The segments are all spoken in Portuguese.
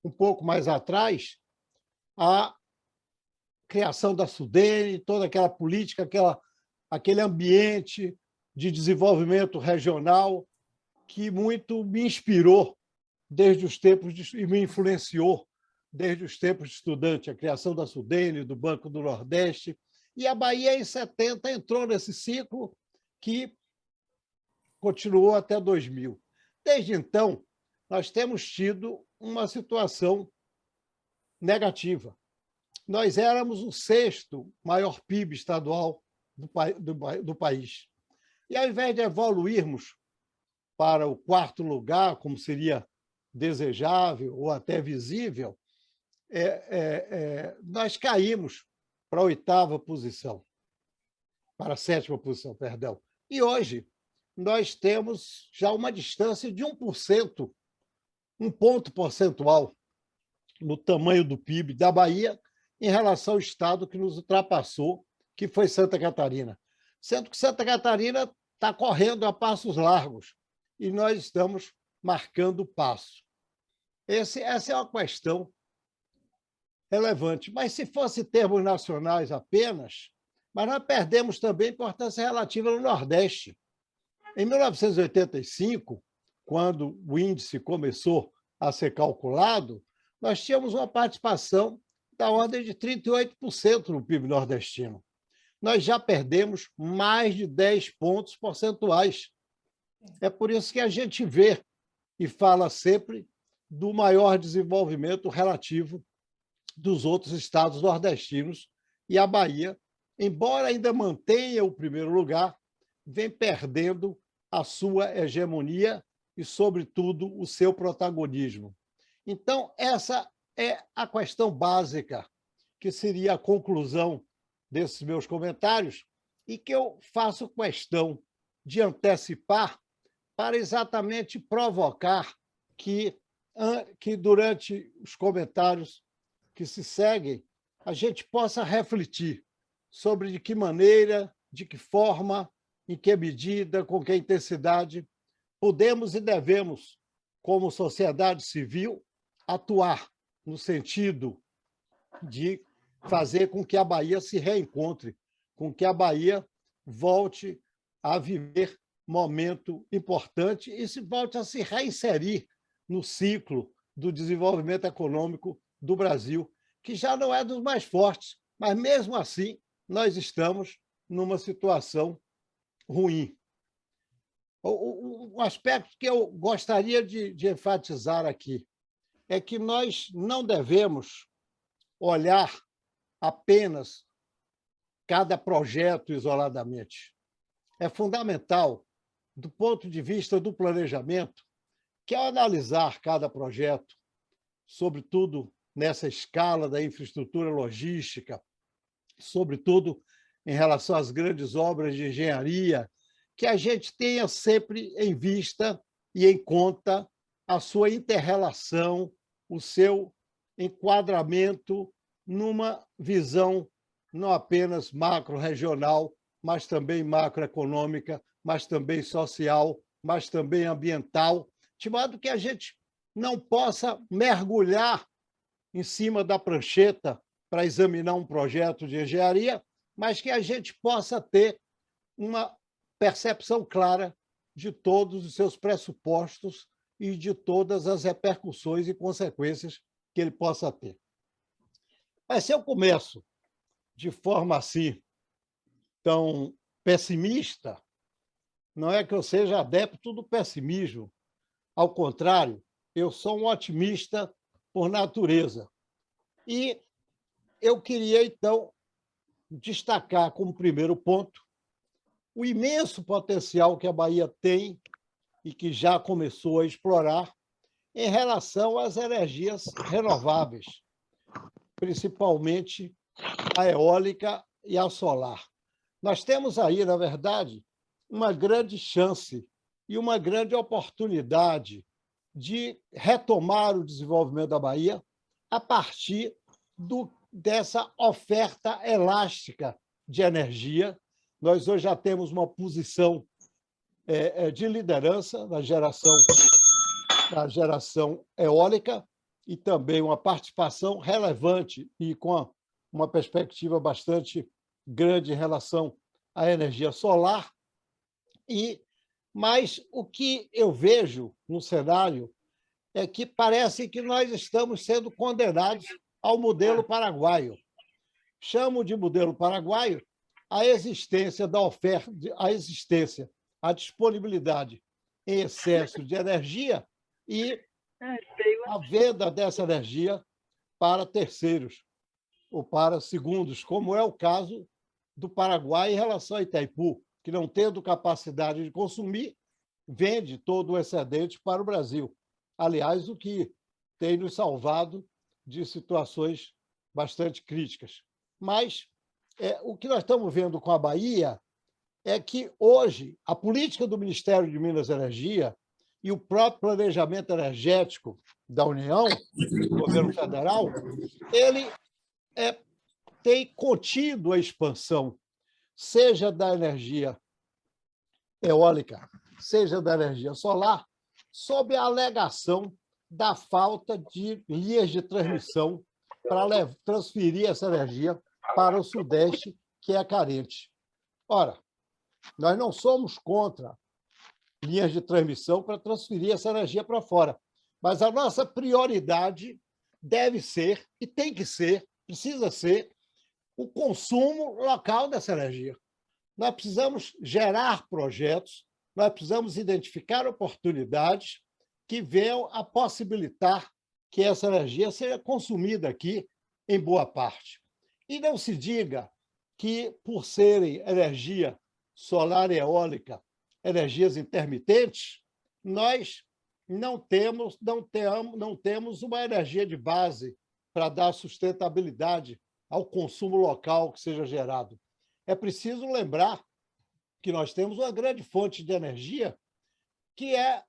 um pouco mais atrás, a criação da Sudene, toda aquela política, aquele ambiente de desenvolvimento regional que muito me inspirou desde os tempos e me influenciou desde os tempos de estudante, a criação da Sudene, do Banco do Nordeste. E a Bahia, em 70, entrou nesse ciclo que continuou até 2000. Desde então, nós temos tido uma situação negativa. Nós éramos o sexto maior PIB estadual do país. E, ao invés de evoluirmos para o quarto lugar, como seria desejável ou até visível, nós caímos para a oitava posição, para a sétima posição, perdão. E hoje nós temos já uma distância de 1%, um ponto percentual no tamanho do PIB da Bahia em relação ao estado que nos ultrapassou, que foi Santa Catarina. Sendo que Santa Catarina está correndo a passos largos e nós estamos marcando o passo. Essa é uma questão relevante. Mas, se fosse termos nacionais apenas, mas nós perdemos também importância relativa no Nordeste. Em 1985, quando o índice começou a ser calculado, nós tínhamos uma participação da ordem de 38% no PIB nordestino. Nós já perdemos mais de 10 pontos percentuais. É por isso que a gente vê e fala sempre do maior desenvolvimento relativo dos outros estados nordestinos, e a Bahia, embora ainda mantenha o primeiro lugar, vem perdendo a sua hegemonia e, sobretudo, o seu protagonismo. Então, essa é a questão básica, que seria a conclusão desses meus comentários, e que eu faço questão de antecipar para exatamente provocar que durante os comentários que se seguem, a gente possa refletir sobre de que maneira, de que forma, em que medida, com que intensidade podemos e devemos, como sociedade civil, atuar no sentido de fazer com que a Bahia se reencontre, com que a Bahia volte a viver momento importante e se volte a se reinserir no ciclo do desenvolvimento econômico do Brasil, que já não é dos mais fortes, mas, mesmo assim, nós estamos numa situação ruim. O aspecto que eu gostaria de enfatizar aqui é que nós não devemos olhar apenas cada projeto isoladamente. É fundamental, do ponto de vista do planejamento, que, ao analisar cada projeto, sobretudo nessa escala da infraestrutura logística, sobretudo em relação às grandes obras de engenharia, que a gente tenha sempre em vista e em conta a sua interrelação, o seu enquadramento numa visão não apenas macro-regional, mas também macroeconômica, mas também social, mas também ambiental, de modo que a gente não possa mergulhar em cima da prancheta para examinar um projeto de engenharia, mas que a gente possa ter uma percepção clara de todos os seus pressupostos e de todas as repercussões e consequências que ele possa ter. Mas, se eu começo de forma assim tão pessimista, não é que eu seja adepto do pessimismo. Ao contrário, eu sou um otimista por natureza. E eu queria, então, destacar como primeiro ponto o imenso potencial que a Bahia tem e que já começou a explorar em relação às energias renováveis, principalmente a eólica e a solar. Nós temos aí, na verdade, uma grande chance e uma grande oportunidade de retomar o desenvolvimento da Bahia a partir dessa oferta elástica de energia. Nós hoje já temos uma posição de liderança na geração eólica e também uma participação relevante e com uma perspectiva bastante grande em relação à energia solar. Mas o que eu vejo no cenário é que parece que nós estamos sendo condenados ao modelo paraguaio. Chamo de modelo paraguaio a existência da oferta, a disponibilidade em excesso de energia e a venda dessa energia para terceiros ou para segundos, como é o caso do Paraguai em relação a Itaipu, que, não tendo capacidade de consumir, vende todo o excedente para o Brasil. Aliás, o que tem nos salvado de situações bastante críticas. Mas o que nós estamos vendo com a Bahia é que, hoje, a política do Ministério de Minas e Energia e o próprio planejamento energético da União, do governo federal, ele tem contido a expansão, seja da energia eólica, seja da energia solar, sob a alegação da falta de linhas de transmissão para transferir essa energia para o Sudeste, que é carente. Ora, nós não somos contra linhas de transmissão para transferir essa energia para fora, mas a nossa prioridade deve ser, e tem que ser, precisa ser, o consumo local dessa energia. Nós precisamos gerar projetos, nós precisamos identificar oportunidades que venham a possibilitar que essa energia seja consumida aqui em boa parte. E não se diga que, por serem energia solar e eólica, energias intermitentes, nós não temos uma energia de base para dar sustentabilidade ao consumo local que seja gerado. É preciso lembrar que nós temos uma grande fonte de energia, que é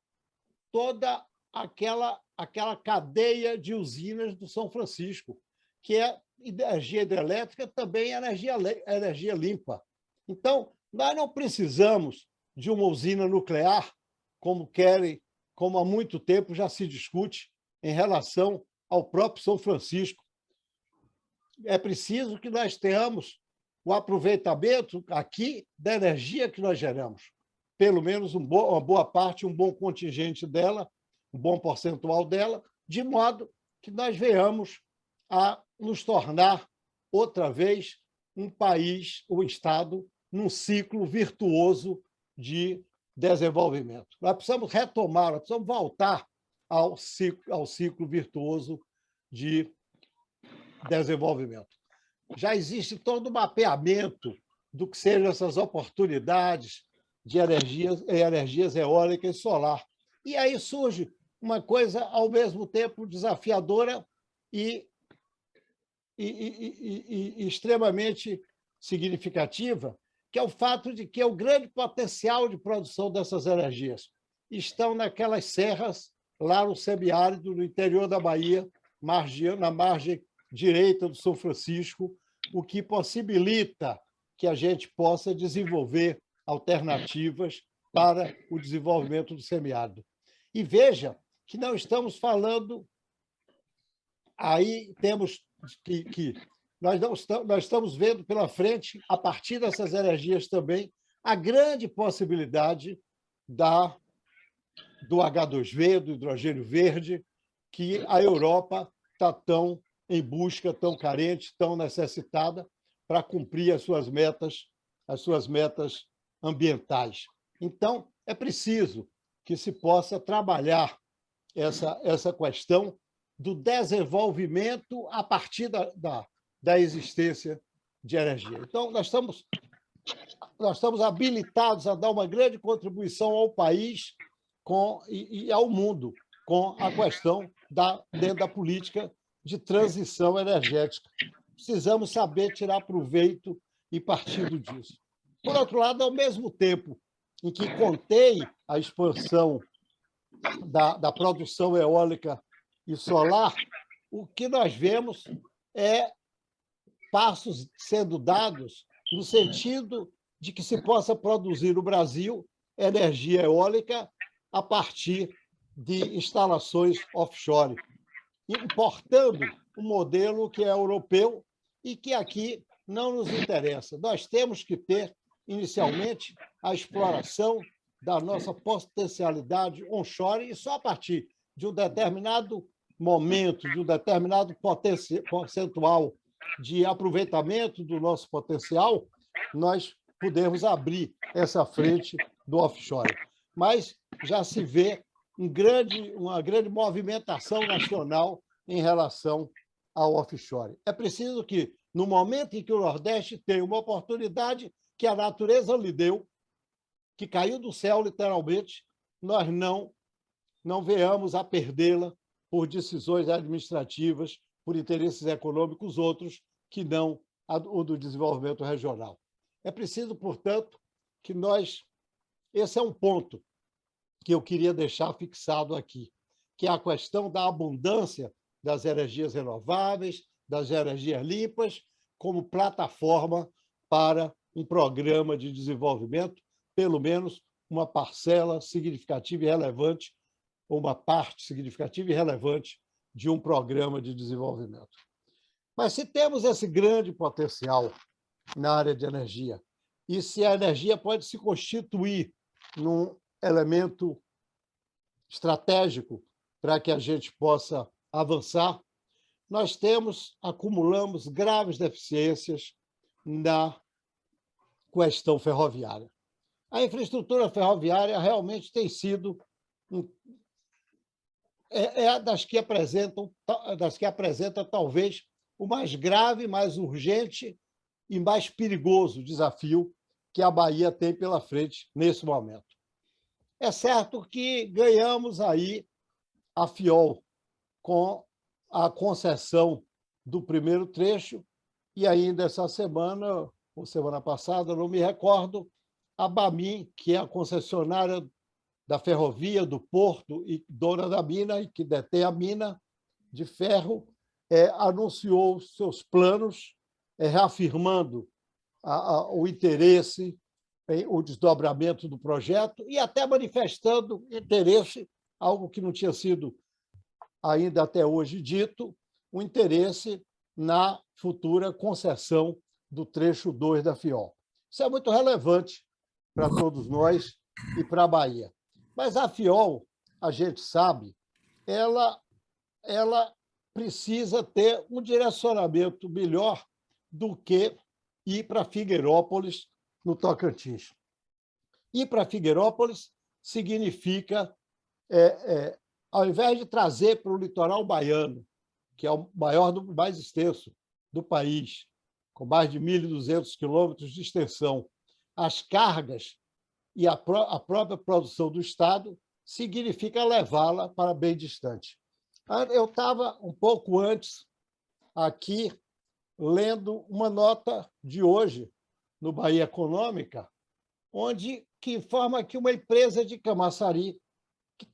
toda aquela cadeia de usinas do São Francisco, que é energia hidrelétrica, também energia limpa. Então, nós não precisamos de uma usina nuclear, como há muito tempo já se discute em relação ao próprio São Francisco. É preciso que nós tenhamos o aproveitamento aqui da energia que nós geramos, pelo menos uma boa parte, um bom contingente dela, um bom percentual dela, de modo que nós venhamos a nos tornar outra vez um país, um Estado, num ciclo virtuoso de desenvolvimento. Nós precisamos retomar, nós precisamos voltar ao ciclo virtuoso de desenvolvimento. Já existe todo um mapeamento do que sejam essas oportunidades de energias eólicas e solar. E aí surge uma coisa, ao mesmo tempo, desafiadora e extremamente significativa, que é o fato de que o grande potencial de produção dessas energias estão naquelas serras, lá no semiárido, no interior da Bahia, na margem direita do São Francisco, o que possibilita que a gente possa desenvolver alternativas para o desenvolvimento do semiárido. E veja que não estamos falando... Aí temos que nós estamos vendo pela frente, a partir dessas energias também, a grande possibilidade do H2V, do hidrogênio verde, que a Europa está tão em busca, tão carente, tão necessitada para cumprir as suas metas ambientais. Então, é preciso que se possa trabalhar essa questão do desenvolvimento a partir da existência de energia. Então, nós estamos habilitados a dar uma grande contribuição ao país e ao mundo com a questão dentro da política de transição energética. Precisamos saber tirar proveito e partido disso. Por outro lado, ao mesmo tempo em que contém a expansão da produção eólica e solar, o que nós vemos é passos sendo dados no sentido de que se possa produzir no Brasil energia eólica a partir de instalações offshore. importando um modelo que é europeu e que aqui não nos interessa. Nós temos que ter, inicialmente, a exploração da nossa potencialidade onshore e só a partir de um determinado momento, de um determinado percentual de aproveitamento do nosso potencial, nós podemos abrir essa frente do offshore. Mas já se vê uma grande movimentação nacional em relação ao offshore. É preciso que, no momento em que o Nordeste tem uma oportunidade que a natureza lhe deu, que caiu do céu, literalmente, nós não venhamos a perdê-la por decisões administrativas, por interesses econômicos outros que não o do desenvolvimento regional. É preciso, portanto, que nós... Esse é um ponto que eu queria deixar fixado aqui, que é a questão da abundância das energias renováveis, das energias limpas, como plataforma para um programa de desenvolvimento, pelo menos uma parcela significativa e relevante, ou uma parte significativa e relevante de um programa de desenvolvimento. Mas se temos esse grande potencial na área de energia, e se a energia pode se constituir num elemento estratégico para que a gente possa avançar, nós acumulamos graves deficiências na questão ferroviária. A infraestrutura ferroviária realmente tem sido das que apresenta talvez o mais grave, mais urgente e mais perigoso desafio que a Bahia tem pela frente nesse momento. É certo que ganhamos aí a FIOL com a concessão do primeiro trecho e ainda essa semana, ou semana passada, não me recordo, a BAMIN, que é a concessionária da ferrovia, do porto e dona da mina, e que detém a mina de ferro, anunciou seus planos, reafirmando o interesse o desdobramento do projeto e até manifestando interesse, algo que não tinha sido ainda até hoje dito, o interesse na futura concessão do trecho 2 da FIOL. Isso é muito relevante para todos nós e para a Bahia. Mas a FIOL, a gente sabe, ela precisa ter um direcionamento melhor do que ir para Figueirópolis, no Tocantins. Ir para Figueirópolis significa, ao invés de trazer para o litoral baiano, que é o maior, mais extenso do país, com mais de 1.200 quilômetros de extensão, as cargas e a própria produção do Estado, significa levá-la para bem distante. Eu estava, um pouco antes, aqui, lendo uma nota de hoje, no Bahia Econômica, que informa que uma empresa de Camaçari, que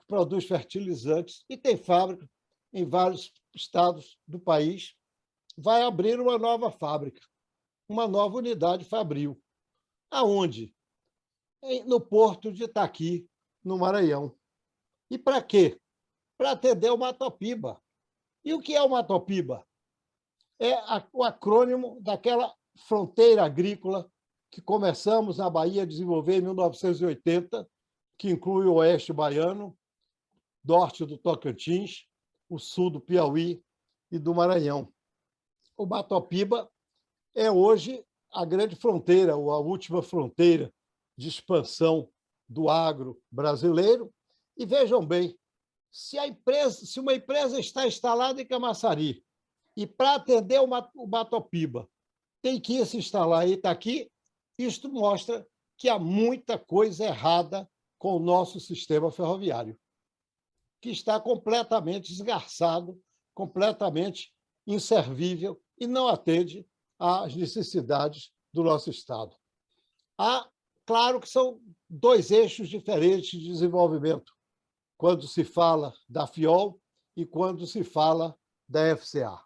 produz fertilizantes e tem fábrica em vários estados do país, vai abrir uma nova fábrica, uma nova unidade fabril. Aonde? No porto de Itaqui, no Maranhão. E para quê? Para atender o Matopiba. E o que é o Matopiba? É o acrônimo daquela fronteira agrícola que começamos na Bahia a desenvolver em 1980, que inclui o oeste baiano, norte do Tocantins, o sul do Piauí e do Maranhão. O Matopiba é hoje a grande fronteira, ou a última fronteira de expansão do agro brasileiro. E vejam bem, se uma empresa está instalada em Camaçari e para atender o Matopiba tem que se instalar em Itaqui, isto mostra que há muita coisa errada com o nosso sistema ferroviário, que está completamente esgarçado, completamente inservível e não atende às necessidades do nosso Estado. Claro que são dois eixos diferentes de desenvolvimento, quando se fala da FIOL e quando se fala da FCA.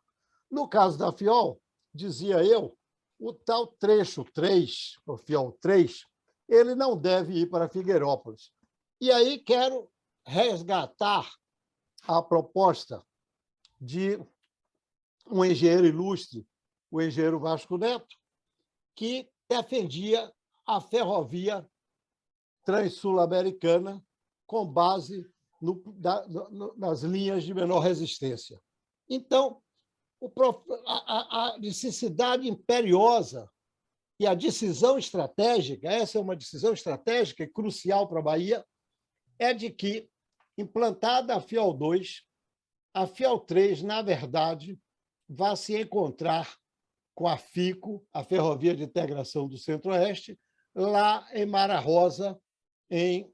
No caso da FIOL, dizia eu, o tal trecho 3, o FIOL 3, ele não deve ir para Figueirópolis. E aí quero resgatar a proposta de um engenheiro ilustre, o engenheiro Vasco Neto, que defendia a ferrovia trans-sul-americana com base nas linhas de menor resistência. Então, a necessidade imperiosa e a decisão estratégica, essa é uma decisão estratégica e crucial para a Bahia, é de que, implantada a FIOL-2, a FIOL-3, na verdade, vai se encontrar com a FICO, a Ferrovia de Integração do Centro-Oeste, lá em Mara Rosa, em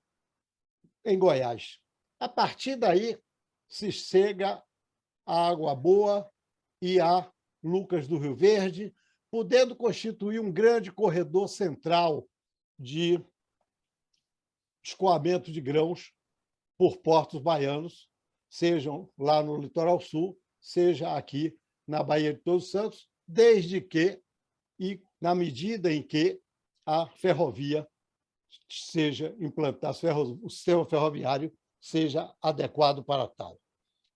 Goiás. A partir daí, se chega a Água Boa e a Lucas do Rio Verde, podendo constituir um grande corredor central de escoamento de grãos por portos baianos, sejam lá no litoral sul, seja aqui na Baía de Todos os Santos, desde que e na medida em que a ferrovia seja implantada, o sistema ferroviário seja adequado para tal.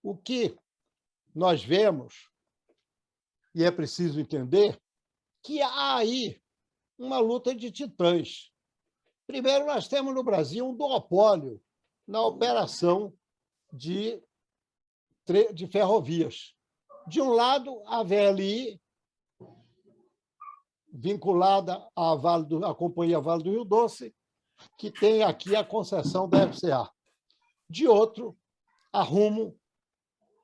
O que nós vemos, e é preciso entender, que há aí uma luta de titãs. Primeiro, nós temos no Brasil um duopólio na operação de ferrovias. De um lado, a VLI, vinculada à Companhia Vale do Rio Doce, que tem aqui a concessão da FCA. De outro, a Rumo,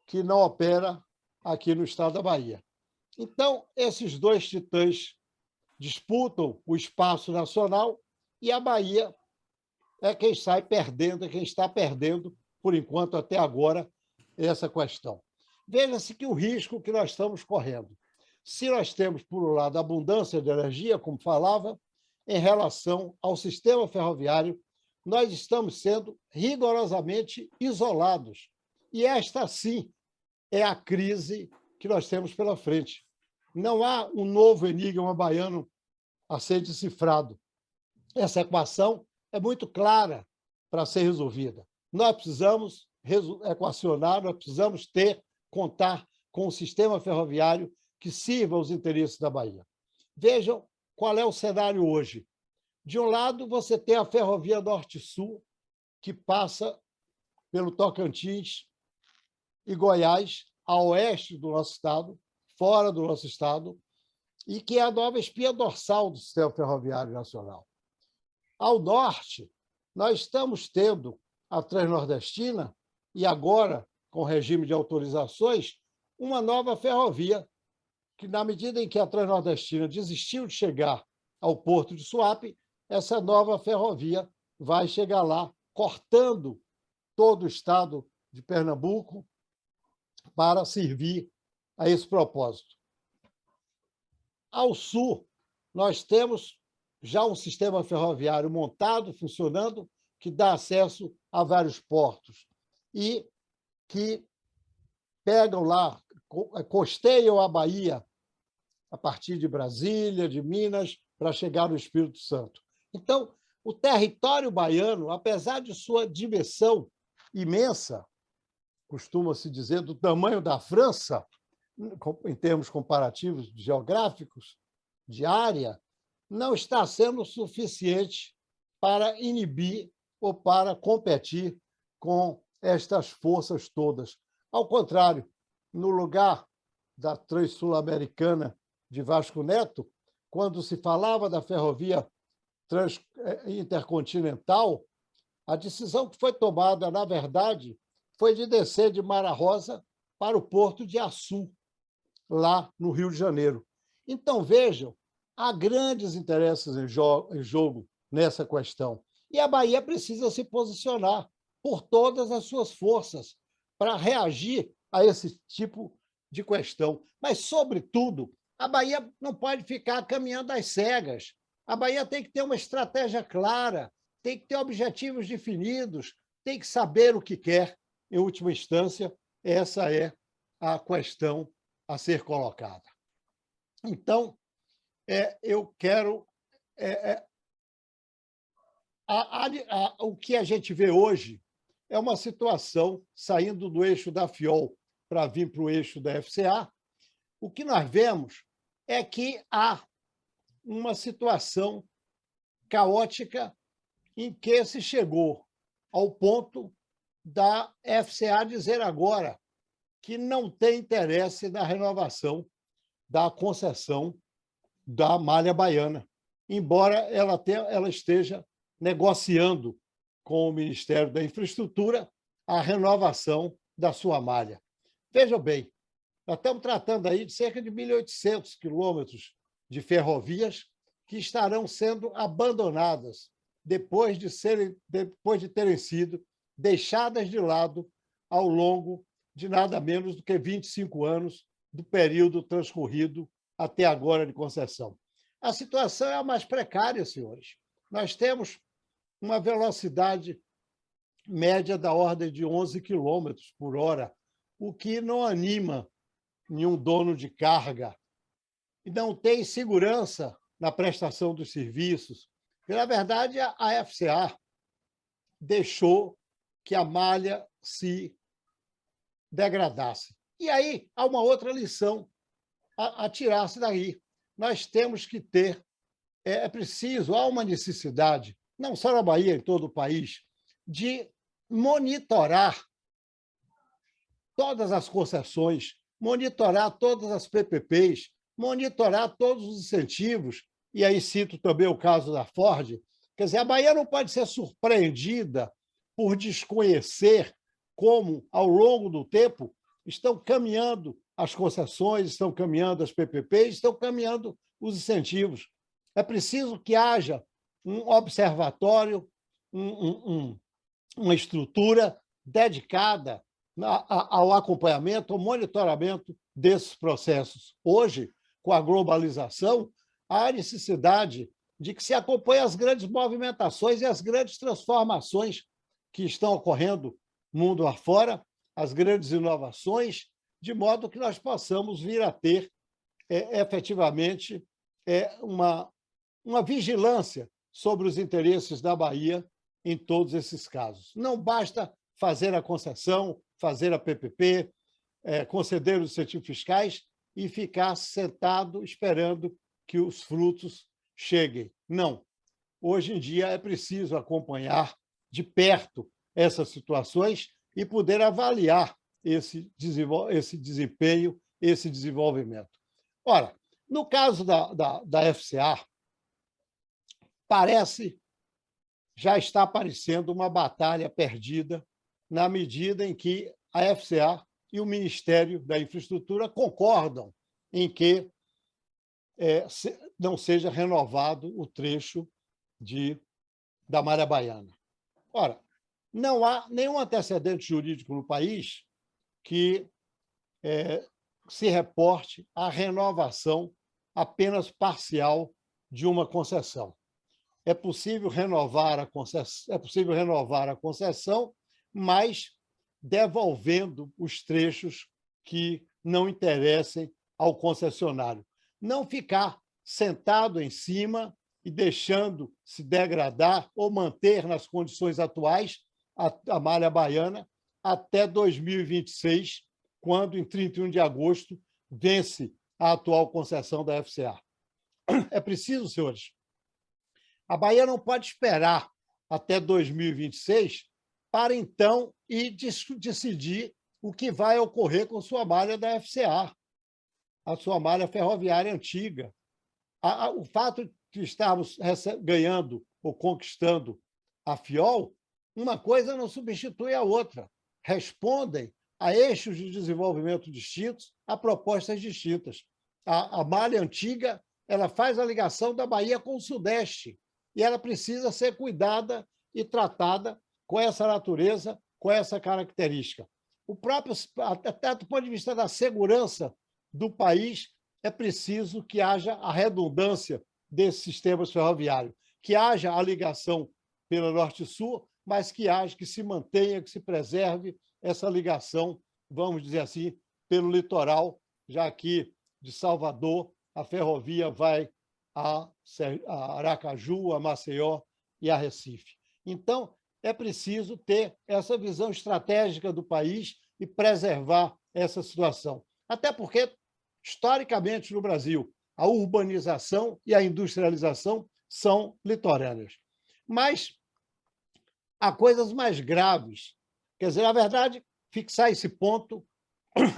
que não opera aqui no estado da Bahia. Então, esses dois titãs disputam o espaço nacional e a Bahia é quem sai perdendo, é quem está perdendo, por enquanto, até agora, essa questão. Veja-se que o risco que nós estamos correndo. Se nós temos, por um lado, abundância de energia, como falava, em relação ao sistema ferroviário, nós estamos sendo rigorosamente isolados. E esta, sim, é a crise que nós temos pela frente. Não há um novo enigma baiano a ser decifrado. Essa equação é muito clara para ser resolvida. Nós precisamos equacionar, nós precisamos contar com um sistema ferroviário que sirva aos interesses da Bahia. Vejam qual é o cenário hoje. De um lado, você tem a Ferrovia Norte-Sul, que passa pelo Tocantins e Goiás, a oeste do nosso estado, fora do nosso estado, e que é a nova espinha dorsal do sistema ferroviário nacional. Ao norte, nós estamos tendo a Transnordestina e agora, com regime de autorizações, uma nova ferrovia que, na medida em que a Transnordestina desistiu de chegar ao porto de Suape, essa nova ferrovia vai chegar lá, cortando todo o estado de Pernambuco para servir a esse propósito. Ao sul, nós temos já um sistema ferroviário montado, funcionando, que dá acesso a vários portos e que pegam lá, costeiam a Bahia a partir de Brasília, de Minas, para chegar no Espírito Santo. Então, o território baiano, apesar de sua dimensão imensa, costuma-se dizer do tamanho da França, em termos comparativos geográficos, de área, não está sendo suficiente para inibir ou para competir com estas forças todas. Ao contrário, no lugar da Trans-Sul-Americana de Vasco Neto, quando se falava da ferrovia intercontinental, a decisão que foi tomada, na verdade, foi de descer de Mara Rosa para o porto de Açu, lá no Rio de Janeiro. Então, vejam, há grandes interesses em jogo nessa questão. E a Bahia precisa se posicionar por todas as suas forças para reagir a esse tipo de questão. Mas, sobretudo, a Bahia não pode ficar caminhando às cegas. A Bahia tem que ter uma estratégia clara, tem que ter objetivos definidos, tem que saber o que quer, em última instância. Essa é a questão a ser colocada. Então, eu quero... o que a gente vê hoje é uma situação saindo do eixo da FIOL para vir para o eixo da FCA, o que nós vemos é que há uma situação caótica em que se chegou ao ponto da FCA dizer agora que não tem interesse na renovação da concessão da Malha Baiana, embora ela esteja negociando com o Ministério da Infraestrutura a renovação da sua malha. Vejam bem, nós estamos tratando aí de cerca de 1.800 quilômetros de ferrovias que estarão sendo abandonadas depois de terem sido deixadas de lado ao longo de nada menos do que 25 anos do período transcorrido até agora de concessão. A situação é a mais precária, senhores. Nós temos uma velocidade média da ordem de 11 quilômetros por hora, o que não anima nenhum dono de carga. E não tem segurança na prestação dos serviços. E, na verdade, a FCA deixou que a malha se degradasse. E aí há uma outra lição a tirar-se daí. Nós temos que ter, preciso, há uma necessidade, não só na Bahia, em todo o país, de monitorar todas as concessões, monitorar todas as PPPs, monitorar todos os incentivos, e aí cito também o caso da Ford. Quer dizer, a Bahia não pode ser surpreendida por desconhecer como, ao longo do tempo, estão caminhando as concessões, estão caminhando as PPPs, estão caminhando os incentivos. É preciso que haja um observatório, uma estrutura dedicada ao acompanhamento, ao monitoramento desses processos. Hoje, com a globalização, há a necessidade de que se acompanhe as grandes movimentações e as grandes transformações que estão ocorrendo mundo afora, as grandes inovações, de modo que nós possamos vir a ter efetivamente uma vigilância sobre os interesses da Bahia em todos esses casos. Não basta fazer a concessão, fazer a PPP, conceder os incentivos fiscais e ficar sentado esperando que os frutos cheguem. Não. Hoje em dia é preciso acompanhar de perto essas situações e poder avaliar esse desempenho, esse desenvolvimento. Ora, no caso da FCA, parece já está aparecendo uma batalha perdida na medida em que a FCA e o Ministério da Infraestrutura concordam em que não seja renovado o trecho da Malha Baiana. Ora, não há nenhum antecedente jurídico no país que se reporte à renovação apenas parcial de uma concessão. É possível renovar a concessão, mas devolvendo os trechos que não interessem ao concessionário. Não ficar sentado em cima e deixando se degradar ou manter nas condições atuais a Malha Baiana até 2026, quando, em 31 de agosto, vence a atual concessão da FCA. É preciso, senhores, a Bahia não pode esperar até 2026 para, então, ir decidir o que vai ocorrer com sua malha da FCA, a sua malha ferroviária antiga. O fato de estarmos ganhando ou conquistando a FIOL, uma coisa não substitui a outra. Respondem a eixos de desenvolvimento distintos, a propostas distintas. A malha antiga ela faz a ligação da Bahia com o Sudeste e ela precisa ser cuidada e tratada com essa natureza, com essa característica. Até do ponto de vista da segurança do país, é preciso que haja a redundância desses sistemas ferroviários, que haja a ligação pela Norte-Sul, mas que se mantenha, que se preserve essa ligação, vamos dizer assim, pelo litoral, já que de Salvador a ferrovia vai a Aracaju, a Maceió e a Recife. Então, é preciso ter essa visão estratégica do país e preservar essa situação. Até porque, historicamente, no Brasil, a urbanização e a industrialização são litorâneas. Mas há coisas mais graves. Quer dizer, na verdade, fixar esse ponto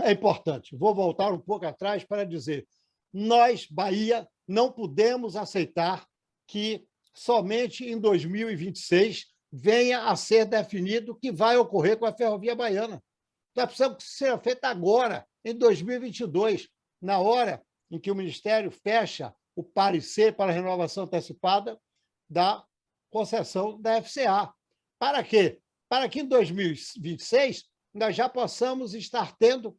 é importante. Vou voltar um pouco atrás para dizer: nós, Bahia, não podemos aceitar que somente em 2026 venha a ser definido o que vai ocorrer com a ferrovia baiana. Nós precisamos que seja feito agora, em 2022, na hora em que o Ministério fecha o parecer para a renovação antecipada da concessão da FCA. Para quê? Para que em 2026 nós já possamos estar tendo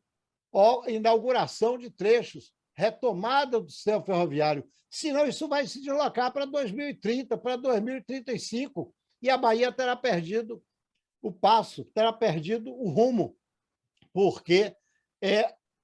a inauguração de trechos, retomada do sistema ferroviário. Senão, isso vai se deslocar para 2030, para 2035, e a Bahia terá perdido o passo, terá perdido o rumo, porque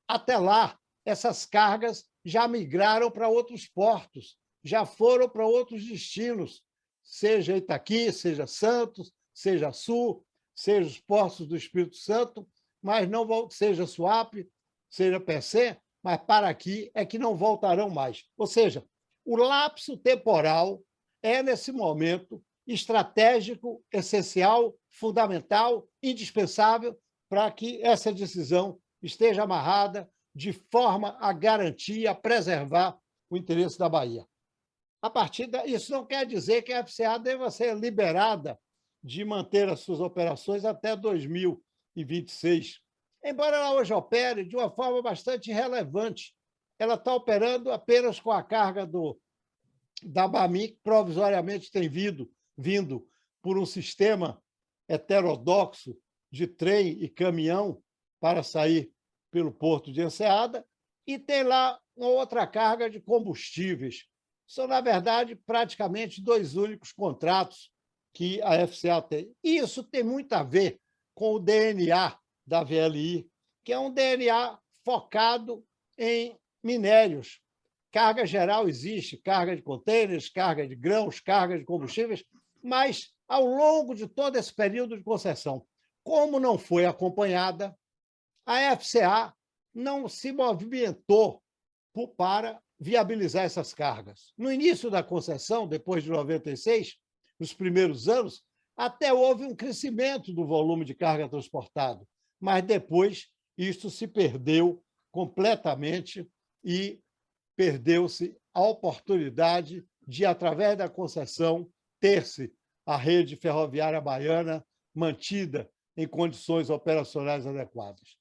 até lá essas cargas já migraram para outros portos, já foram para outros destinos, seja Itaqui, seja Santos, seja Sul, seja os portos do Espírito Santo, mas não vão, seja Suape, seja PC, mas para aqui é que não voltarão mais. Ou seja, o lapso temporal é, nesse momento, estratégico, essencial, fundamental, indispensável para que essa decisão esteja amarrada de forma a garantir, a preservar o interesse da Bahia. A partir isso não quer dizer que a FCA deva ser liberada de manter as suas operações até 2026. Embora ela hoje opere de uma forma bastante relevante, ela está operando apenas com a carga da BAMI, que provisoriamente tem vindo por um sistema heterodoxo de trem e caminhão para sair pelo porto de Enseada, e tem lá uma outra carga de combustíveis. São, na verdade, praticamente dois únicos contratos que a FCA tem. E isso tem muito a ver com o DNA da VLI, que é um DNA focado em minérios. Carga geral existe, carga de contêineres, carga de grãos, carga de combustíveis, mas, ao longo de todo esse período de concessão, como não foi acompanhada, a FCA não se movimentou para viabilizar essas cargas. No início da concessão, depois de 96, nos primeiros anos, até houve um crescimento do volume de carga transportado, mas depois isso se perdeu completamente e perdeu-se a oportunidade de, através da concessão, ter-se a rede ferroviária baiana mantida em condições operacionais adequadas.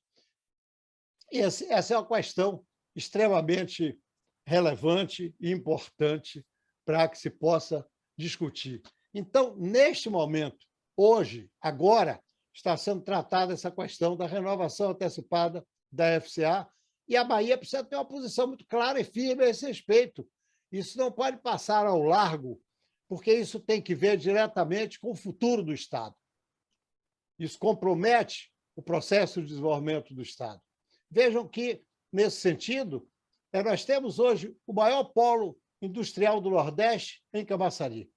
Essa é uma questão extremamente relevante e importante para que se possa discutir. Então, neste momento, hoje, agora, está sendo tratada essa questão da renovação antecipada da FCA, e a Bahia precisa ter uma posição muito clara e firme a esse respeito. Isso não pode passar ao largo, porque isso tem que ver diretamente com o futuro do Estado. Isso compromete o processo de desenvolvimento do Estado. Vejam que, nesse sentido, nós temos hoje o maior polo industrial do Nordeste em Camaçari.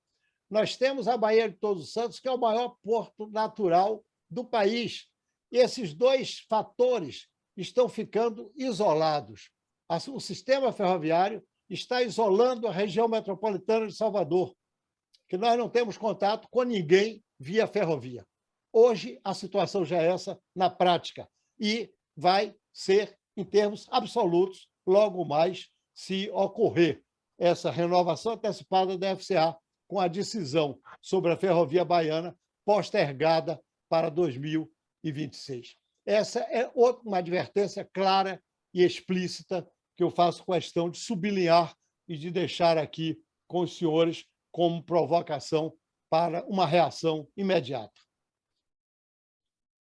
Nós temos a Baía de Todos os Santos, que é o maior porto natural do país. E esses dois fatores estão ficando isolados. O sistema ferroviário está isolando a região metropolitana de Salvador, que nós não temos contato com ninguém via ferrovia. Hoje, a situação já é essa na prática e vai ser, em termos absolutos, logo mais, se ocorrer essa renovação antecipada da FCA com a decisão sobre a ferrovia baiana postergada para 2026. Essa é uma advertência clara e explícita que eu faço questão de sublinhar e de deixar aqui com os senhores como provocação para uma reação imediata.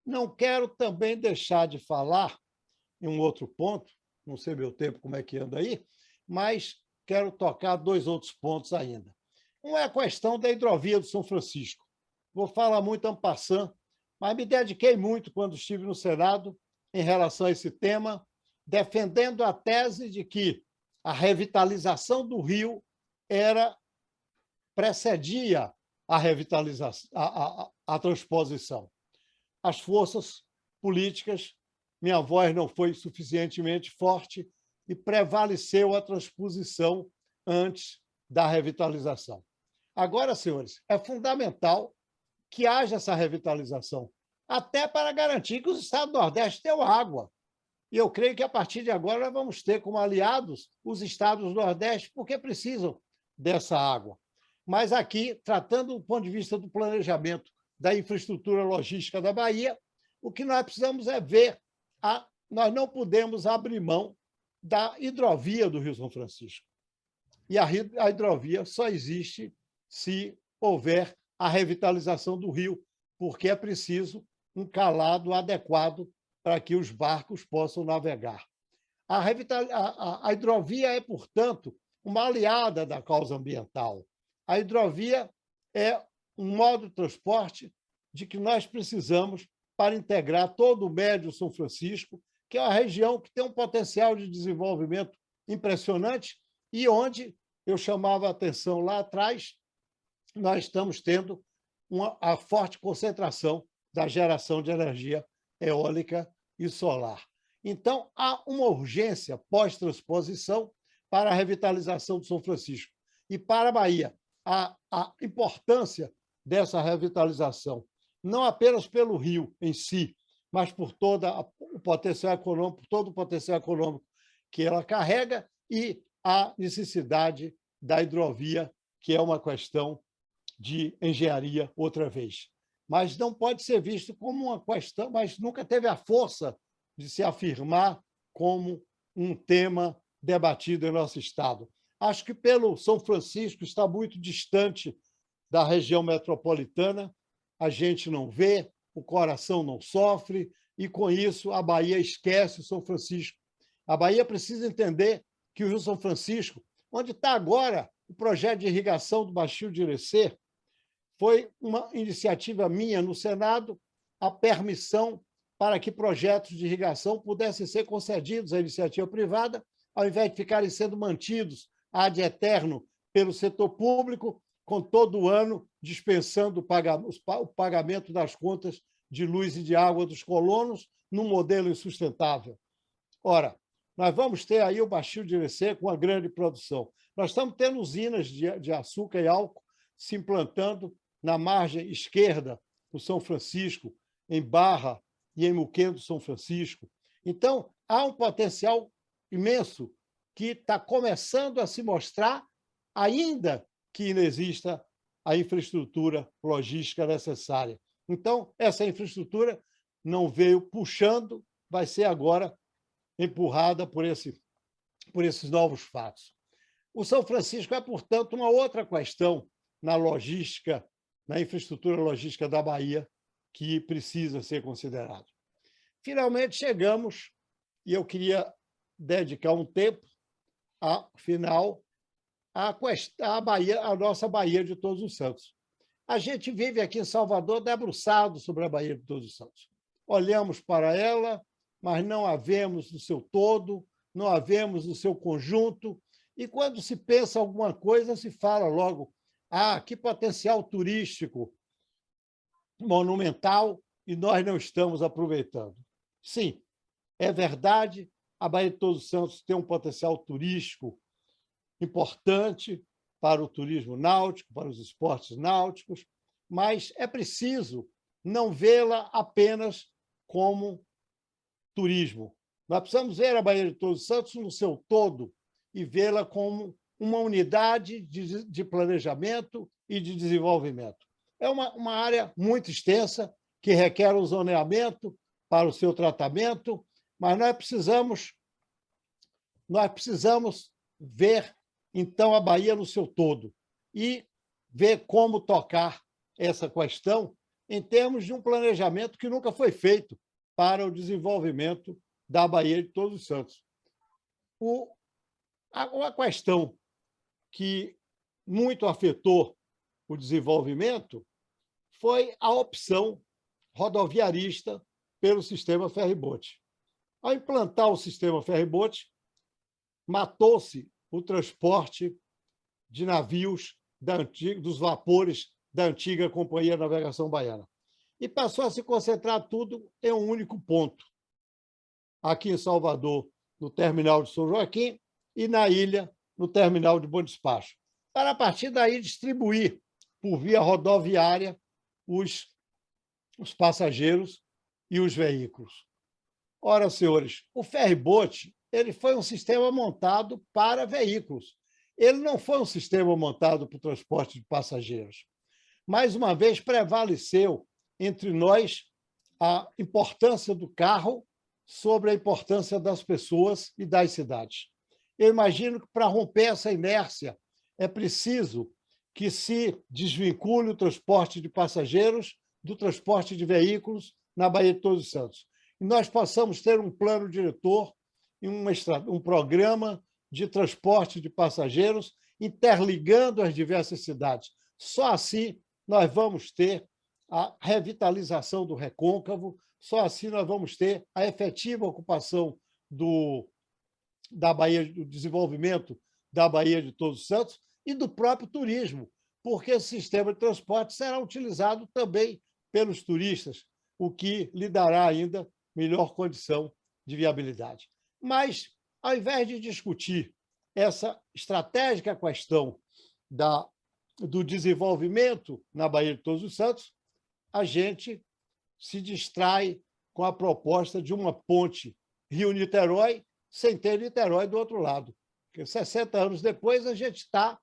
Não quero também deixar de falar em um outro ponto, não sei meu tempo como é que anda aí, mas quero tocar dois outros pontos ainda. Um é a questão da hidrovia do São Francisco. Vou falar muito en passant, mas me dediquei muito quando estive no Senado em relação a esse tema, defendendo a tese de que a revitalização do rio precedia a revitalização, a transposição. As forças políticas minha voz não foi suficientemente forte e prevaleceu a transposição antes da revitalização. Agora, senhores, é fundamental que haja essa revitalização, até para garantir que os estados do Nordeste tenham água. E eu creio que, a partir de agora, nós vamos ter como aliados os estados do Nordeste, porque precisam dessa água. Mas aqui, tratando do ponto de vista do planejamento da infraestrutura logística da Bahia, o que nós precisamos é ver, nós não podemos abrir mão da hidrovia do Rio São Francisco. E a hidrovia só existe se houver a revitalização do rio, porque é preciso um calado adequado para que os barcos possam navegar. A hidrovia é, portanto, uma aliada da causa ambiental. A hidrovia é um modo de transporte de que nós precisamos para integrar todo o Médio São Francisco, que é uma região que tem um potencial de desenvolvimento impressionante e onde, eu chamava a atenção lá atrás, nós estamos tendo a forte concentração da geração de energia eólica e solar. Então, há uma urgência pós-transposição para a revitalização de São Francisco. E para a Bahia, a importância dessa revitalização, não apenas pelo rio em si, mas por todo o potencial econômico que ela carrega e a necessidade da hidrovia, que é uma questão de engenharia outra vez. Mas não pode ser visto como uma questão, mas nunca teve a força de se afirmar como um tema debatido em nosso Estado. Acho que pelo São Francisco está muito distante da região metropolitana, a gente não vê, o coração não sofre, e, com isso, a Bahia esquece o São Francisco. A Bahia precisa entender que o Rio São Francisco, onde está agora o projeto de irrigação do Baixio de Irecê, foi uma iniciativa minha no Senado, a permissão para que projetos de irrigação pudessem ser concedidos à iniciativa privada, ao invés de ficarem sendo mantidos ad eterno pelo setor público, com todo ano dispensando o pagamento das contas de luz e de água dos colonos, num modelo insustentável. Ora, nós vamos ter aí o Baixio de Irecê com uma grande produção. Nós estamos tendo usinas de açúcar e álcool se implantando na margem esquerda do São Francisco, em Barra e em Muquendo do São Francisco. Então, há um potencial imenso que está começando a se mostrar, ainda que não exista a infraestrutura logística necessária. Então, essa infraestrutura não veio puxando, vai ser agora empurrada por esses novos fatos. O São Francisco é, portanto, uma outra questão na logística, na infraestrutura logística da Bahia, que precisa ser considerado. Finalmente chegamos, e eu queria dedicar um tempo, afinal, a nossa Bahia de Todos os Santos. A gente vive aqui em Salvador debruçado sobre a Bahia de Todos os Santos. Olhamos para ela, mas não a vemos no seu todo, não a vemos no seu conjunto, e quando se pensa alguma coisa, se fala logo, que potencial turístico monumental, e nós não estamos aproveitando. Sim, é verdade, a Bahia de Todos os Santos tem um potencial turístico importante para o turismo náutico, para os esportes náuticos, mas é preciso não vê-la apenas como turismo. Nós precisamos ver a Bahia de Todos os Santos no seu todo e vê-la como uma unidade de planejamento e de desenvolvimento. É uma área muito extensa, que requer um zoneamento para o seu tratamento, mas nós precisamos ver, então, a Bahia no seu todo e ver como tocar essa questão em termos de um planejamento que nunca foi feito para o desenvolvimento da Bahia de Todos os Santos. A questão que muito afetou o desenvolvimento foi a opção rodoviarista pelo sistema ferry-boat. Ao implantar o sistema ferry-boat, matou-se o transporte de navios dos vapores da antiga Companhia de Navegação Baiana. E passou a se concentrar tudo em um único ponto, aqui em Salvador, no terminal de São Joaquim, e na ilha, no terminal de Bom Despacho, para, a partir daí, distribuir por via rodoviária os passageiros e os veículos. Ora, senhores, o ferry-boat ele foi um sistema montado para veículos. Ele não foi um sistema montado para o transporte de passageiros. Mais uma vez, prevaleceu entre nós a importância do carro sobre a importância das pessoas e das cidades. Eu imagino que, para romper essa inércia, é preciso que se desvincule o transporte de passageiros do transporte de veículos na Baía de Todos os Santos. E nós possamos ter um plano diretor e um programa de transporte de passageiros interligando as diversas cidades. Só assim nós vamos ter a revitalização do recôncavo, só assim nós vamos ter a efetiva ocupação da Baía, do desenvolvimento da Baía de Todos os Santos e do próprio turismo, porque esse sistema de transporte será utilizado também pelos turistas, o que lhe dará ainda melhor condição de viabilidade. Mas, ao invés de discutir essa estratégica questão do desenvolvimento na Baía de Todos os Santos, a gente se distrai com a proposta de uma ponte Rio-Niterói, sem ter Niterói do outro lado. Porque 60 anos depois, a gente está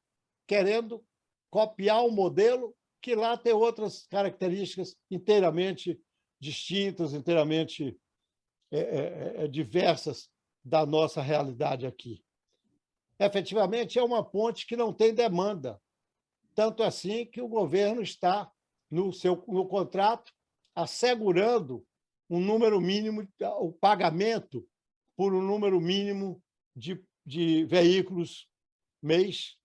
querendo copiar um modelo que lá tem outras características inteiramente distintas, inteiramente diversas da nossa realidade aqui. Efetivamente, é uma ponte que não tem demanda, tanto assim que o governo está, no contrato, assegurando um número mínimo, o pagamento por um número mínimo de veículos mês,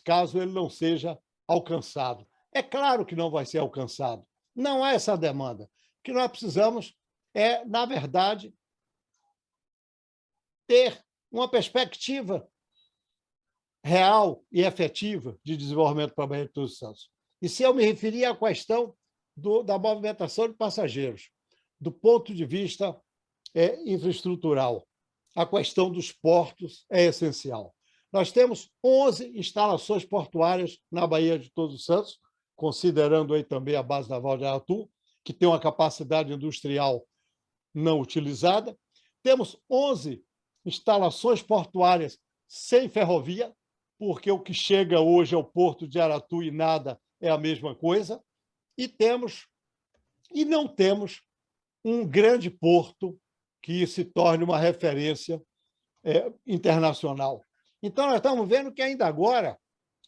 caso ele não seja alcançado. É claro que não vai ser alcançado. Não há essa demanda. O que nós precisamos é, na verdade, ter uma perspectiva real e efetiva de desenvolvimento para a Baía de Todos os Santos. E se eu me referir à questão da movimentação de passageiros, do ponto de vista infraestrutural, a questão dos portos é essencial. Nós temos 11 instalações portuárias na Baía de Todos os Santos, considerando aí também a base naval de Aratu, que tem uma capacidade industrial não utilizada. Temos 11 instalações portuárias sem ferrovia, porque o que chega hoje ao porto de Aratu e nada é a mesma coisa. E não temos um grande porto que se torne uma referência internacional. Então, nós estamos vendo que, ainda agora,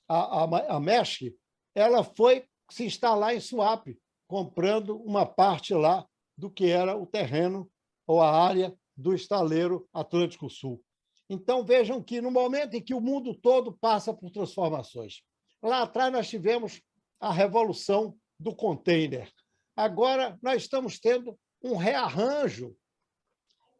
a Maersk ela foi se instalar em Suape, comprando uma parte lá do que era o terreno ou a área do estaleiro Atlântico Sul. Então, vejam que, no momento em que o mundo todo passa por transformações, lá atrás nós tivemos a revolução do container. Agora, nós estamos tendo um rearranjo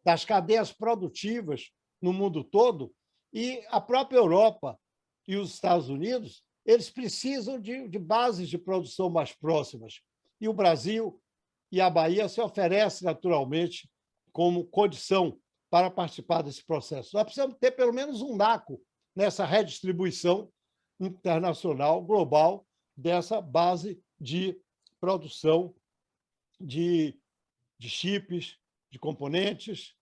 das cadeias produtivas no mundo todo, e a própria Europa e os Estados Unidos eles precisam de bases de produção mais próximas. E o Brasil e a Bahia se oferecem, naturalmente, como condição para participar desse processo. Nós precisamos ter pelo menos um NACO nessa redistribuição internacional, global, dessa base de produção de chips, de componentes,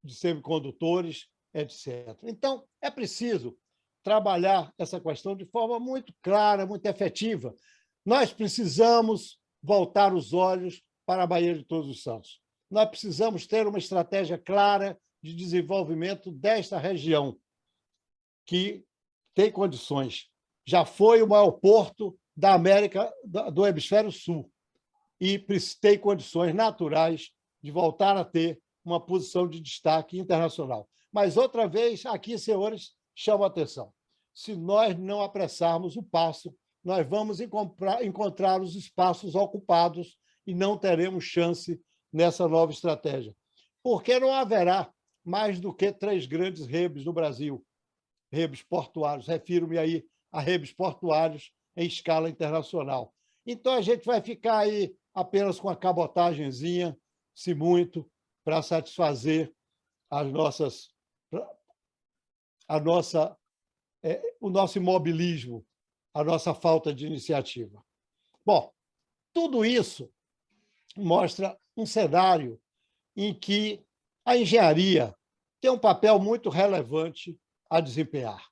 de semicondutores, etc. Então, é preciso trabalhar essa questão de forma muito clara, muito efetiva. Nós precisamos voltar os olhos para a Baía de Todos os Santos. Nós precisamos ter uma estratégia clara de desenvolvimento desta região, que tem condições. Já foi o maior porto da América, do Hemisfério Sul, e tem condições naturais de voltar a ter uma posição de destaque internacional. Mas, outra vez, aqui, senhores, chamo a atenção. Se nós não apressarmos o passo, nós vamos encontrar os espaços ocupados e não teremos chance nessa nova estratégia. Porque não haverá mais do que 3 grandes hubs no Brasil, hubs portuários, refiro-me aí a hubs portuários em escala internacional. Então, a gente vai ficar aí apenas com a cabotagenzinha, se muito, para satisfazer as nossas, o nosso imobilismo, a nossa falta de iniciativa. Bom, tudo isso mostra um cenário em que a engenharia tem um papel muito relevante a desempenhar.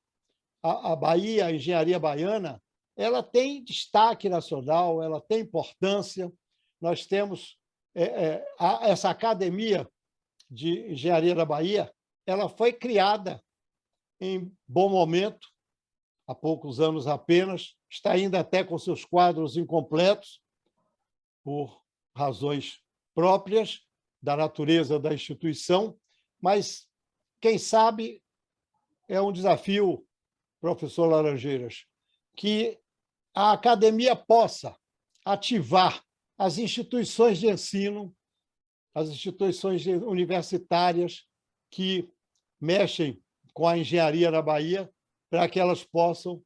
A Bahia, a engenharia baiana, ela tem destaque nacional, ela tem importância. Nós temos essa academia de engenharia da Bahia, ela foi criada em bom momento, há poucos anos apenas, está ainda até com seus quadros incompletos, por razões próprias da natureza da instituição, mas, quem sabe, é um desafio, professor Laranjeiras, que a academia possa ativar as instituições de ensino, as instituições universitárias que mexem com a engenharia na Bahia, para que elas possam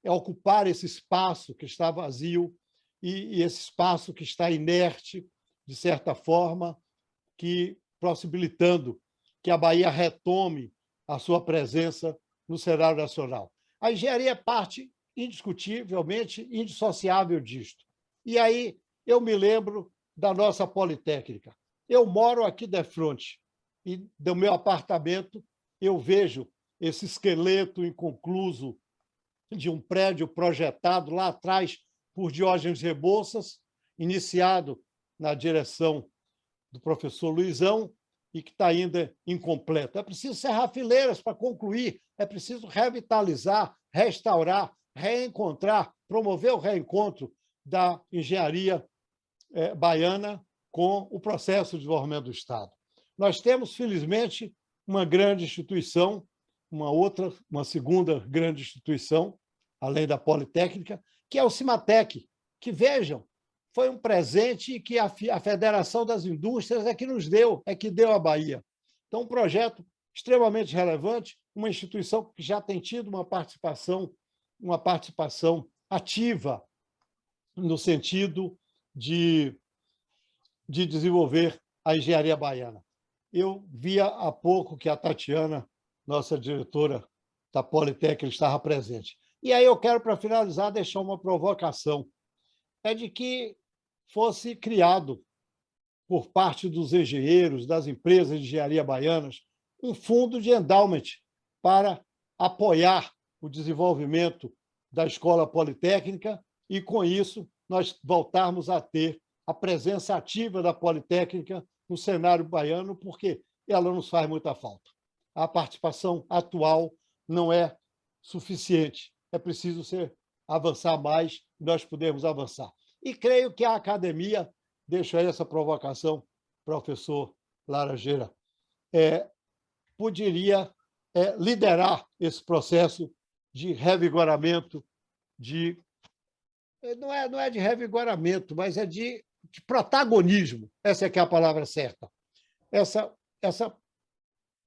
ocupar esse espaço que está vazio e esse espaço que está inerte, de certa forma, que possibilitando que a Bahia retome a sua presença no cenário nacional. A engenharia é parte indiscutivelmente indissociável disto. E aí eu me lembro da nossa Politécnica. Eu moro aqui de frente e do meu apartamento eu vejo esse esqueleto inconcluso de um prédio projetado lá atrás por Diógenes Rebouças, iniciado na direção do professor Luizão e que está ainda incompleto. É preciso serrar fileiras para concluir, é preciso revitalizar, restaurar, reencontrar, promover o reencontro da engenharia baiana com o processo de desenvolvimento do Estado. Nós temos, felizmente, uma grande instituição, uma segunda grande instituição, além da Politécnica, que é o Cimatec, que, vejam, foi um presente que a Federação das Indústrias é que nos deu, é que deu à Bahia. Então, um projeto extremamente relevante, uma instituição que já tem tido uma participação ativa no sentido de desenvolver a engenharia baiana. Eu via há pouco que a Tatiana, nossa diretora da Politécnica, estava presente. E aí eu quero, para finalizar, deixar uma provocação. É de que fosse criado, por parte dos engenheiros, das empresas de engenharia baianas, um fundo de endowment para apoiar o desenvolvimento da Escola Politécnica e, com isso, nós voltarmos a ter a presença ativa da Politécnica no cenário baiano, porque ela nos faz muita falta. A participação atual não é suficiente. É preciso avançar mais, nós podemos avançar. E creio que a academia, deixo aí essa provocação, professor Laranjeira, poderia liderar esse processo de revigoramento, não é de revigoramento, mas é de protagonismo, essa é que é a palavra certa. Essa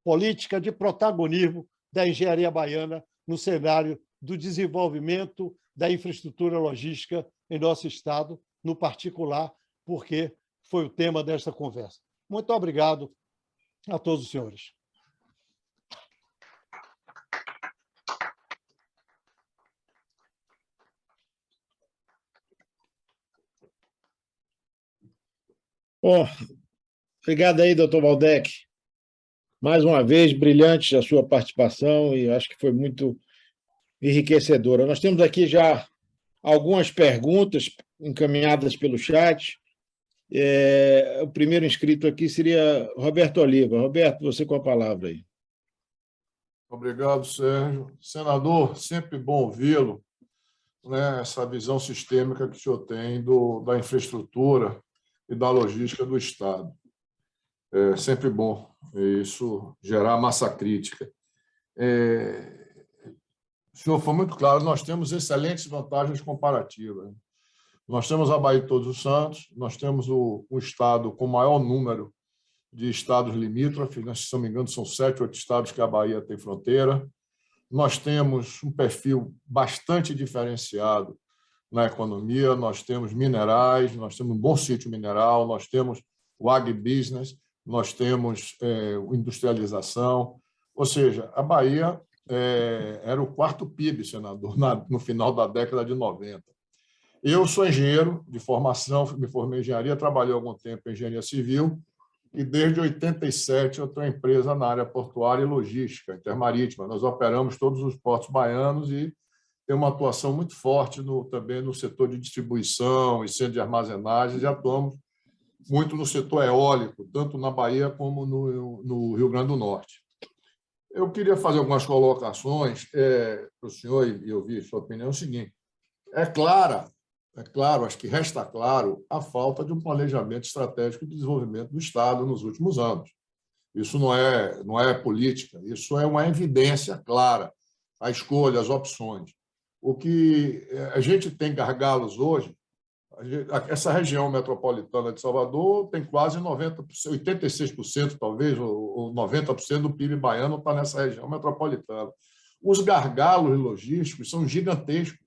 política de protagonismo da engenharia baiana no cenário do desenvolvimento da infraestrutura logística em nosso Estado, no particular, porque foi o tema desta conversa. Muito obrigado a todos os senhores. Bom, obrigado aí, doutor Waldeck. Mais uma vez, brilhante a sua participação e acho que foi muito enriquecedora. Nós temos aqui já algumas perguntas encaminhadas pelo chat. O primeiro inscrito aqui seria Roberto Oliva. Roberto, você com a palavra aí. Obrigado, Sérgio. Senador, sempre bom ouvi-lo, né? Essa visão sistêmica que o senhor tem da infraestrutura e da logística do Estado. É sempre bom isso gerar massa crítica. O senhor foi muito claro, nós temos excelentes vantagens comparativas. Nós temos a Bahia de Todos os Santos, nós temos o estado com o maior número de estados limítrofes, né? Se não me engano, são 7 ou 8 estados que a Bahia tem fronteira. Nós temos um perfil bastante diferenciado na economia, nós temos minerais, nós temos um bom sítio mineral, nós temos o agribusiness, nós temos industrialização, ou seja, a Bahia era o quarto PIB, senador, no final da década de 90. Eu sou engenheiro de formação, me formei em engenharia, trabalhei algum tempo em engenharia civil, e desde 87 eu tenho empresa na área portuária e logística, intermarítima. Nós operamos todos os portos baianos e tem uma atuação muito forte também no setor de distribuição e centro de armazenagens, e atuamos muito no setor eólico, tanto na Bahia como no Rio Grande do Norte. Eu queria fazer algumas colocações para o senhor e ouvir sua opinião. É o seguinte: é claro, acho que resta claro a falta de um planejamento estratégico de desenvolvimento do Estado nos últimos anos. Isso não é política, isso é uma evidência clara, a escolha, as opções. O que a gente tem gargalos hoje, essa região metropolitana de Salvador tem quase 90%, 86% talvez, ou 90% do PIB baiano está nessa região metropolitana. Os gargalos logísticos são gigantescos.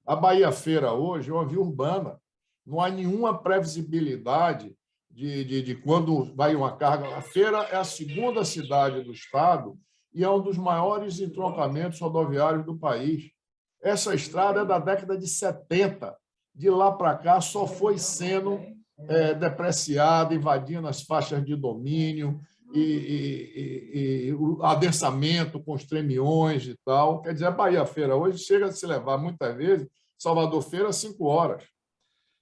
A Bahia Feira hoje é uma via urbana, não há nenhuma previsibilidade de quando vai uma carga. A Feira é a segunda cidade do estado e é um dos maiores entroncamentos rodoviários do país. Essa estrada é da década de 70. De lá para cá, só foi sendo depreciada, invadindo as faixas de domínio, e o adensamento com os tremiões e tal. Quer dizer, a Bahia Feira hoje chega a se levar, muitas vezes, Salvador Feira, 5 horas.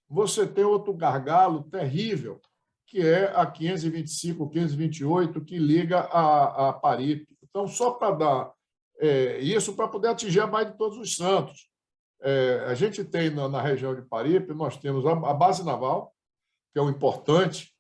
Você tem outro gargalo terrível, que é a 525, 528, que liga a Paripe. Então, só para dar isso, para poder atingir a Baía de Todos os Santos. A gente tem na região de Paripe, nós temos a base naval, que é um importante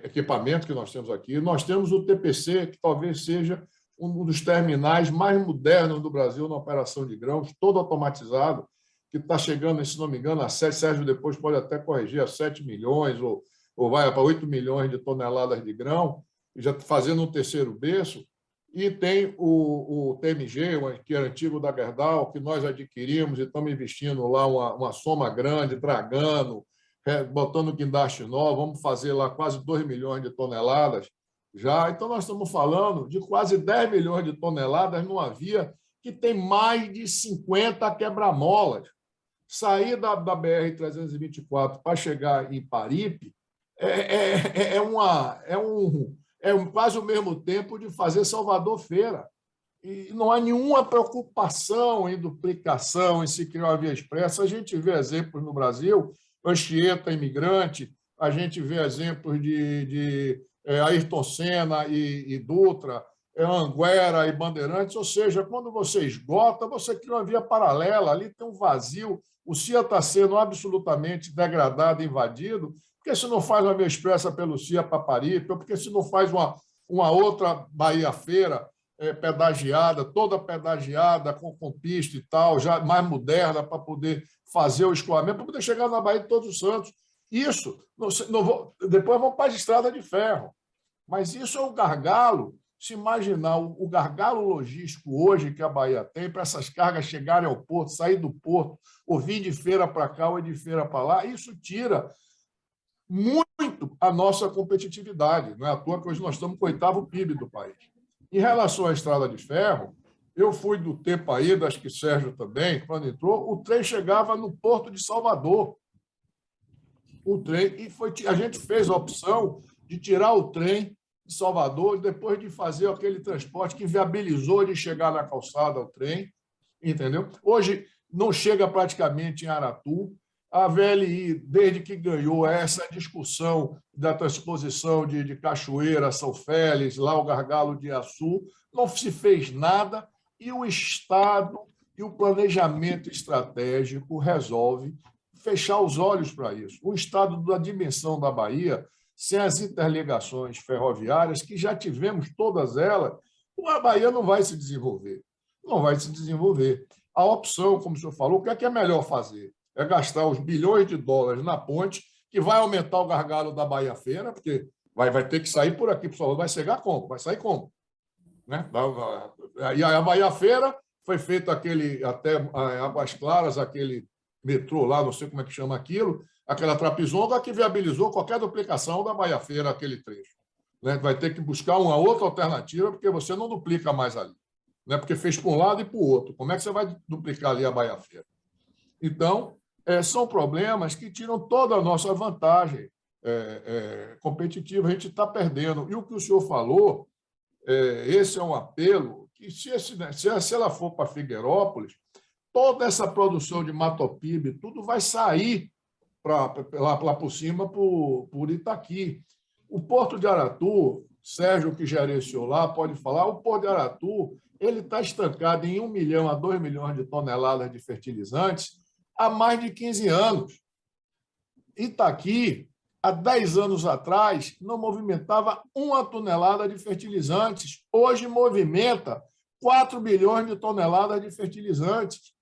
equipamento que nós temos aqui. Nós temos o TPC, que talvez seja um dos terminais mais modernos do Brasil na operação de grãos, todo automatizado, que está chegando, se não me engano, a 7, Sérgio depois pode até corrigir, a 7 milhões ou vai para 8 milhões de toneladas de grão, já fazendo um terceiro berço. E tem o TMG, que era antigo da Gerdau, que nós adquirimos e estamos investindo lá uma soma grande, dragando, botando guindaste novo, vamos fazer lá quase 2 milhões de toneladas já. Então, nós estamos falando de quase 10 milhões de toneladas numa via que tem mais de 50 quebra-molas. Sair da BR-324 para chegar em Paripe é quase o mesmo tempo de fazer Salvador Feira. E não há nenhuma preocupação em duplicação, em se criar uma via expressa. A gente vê exemplos no Brasil, Anchieta, imigrante, a gente vê exemplos de Ayrton Senna e Dutra, Anguera e Bandeirantes, ou seja, quando você esgota, você cria uma via paralela, ali tem um vazio, o CIA está sendo absolutamente degradado, invadido. Porque se não faz uma via expressa pelo CIA para Paripe, ou porque se não faz uma outra Bahia Feira pedagiada, toda pedagiada, com pista e tal, já mais moderna, para poder fazer o escoamento, para poder chegar na Bahia de Todos os Santos. Isso, depois vamos para a estrada de ferro. Mas isso é um gargalo. Se imaginar o gargalo logístico hoje que a Bahia tem para essas cargas chegarem ao porto, sair do porto, ou vir de feira para cá ou de feira para lá, isso tira muito a nossa competitividade. Não é à toa que hoje nós estamos com o 8º PIB do país. Em relação à estrada de ferro, eu fui do tempo aí, acho que Sérgio também, quando entrou, o trem chegava no Porto de Salvador. O trem, a gente fez a opção de tirar o trem de Salvador, depois de fazer aquele transporte que viabilizou de chegar na calçada o trem, entendeu? Hoje não chega praticamente em Aratu. A VLI, desde que ganhou essa discussão da transposição de Cachoeira, São Félix, lá o Gargalo de Açu, não se fez nada e o Estado e o planejamento estratégico resolve fechar os olhos para isso. O Estado da dimensão da Bahia, sem as interligações ferroviárias, que já tivemos todas elas, a Bahia não vai se desenvolver. Não vai se desenvolver. A opção, como o senhor falou, o que é melhor fazer? É gastar os bilhões de dólares na ponte, que vai aumentar o gargalo da Bahia Feira, porque vai ter que sair por aqui, pessoal. Vai chegar como? Vai sair como? Né? E a Bahia Feira foi feito até Águas Claras, aquele metrô lá, não sei como é que chama aquilo, aquela Trapizonga que viabilizou qualquer duplicação da Bahia Feira, aquele trecho. Né? Vai ter que buscar uma outra alternativa, porque você não duplica mais ali. Né? Porque fez para um lado e para o outro. Como é que você vai duplicar ali a Bahia Feira? Então, são problemas que tiram toda a nossa vantagem competitiva. A gente está perdendo. E o que o senhor falou, esse é um apelo, que se ela for para Figueirópolis, toda essa produção de Matopiba, tudo vai sair lá por cima, por Itaqui. O Porto de Aratu, Sérgio, que gerenciou lá, pode falar, o Porto de Aratu ele está estancado em 1 milhão a 2 milhões de toneladas de fertilizantes há mais de 15 anos. Itaqui, há 10 anos atrás, não movimentava 1 tonelada de fertilizantes. Hoje movimenta 4 bilhões de toneladas de fertilizantes.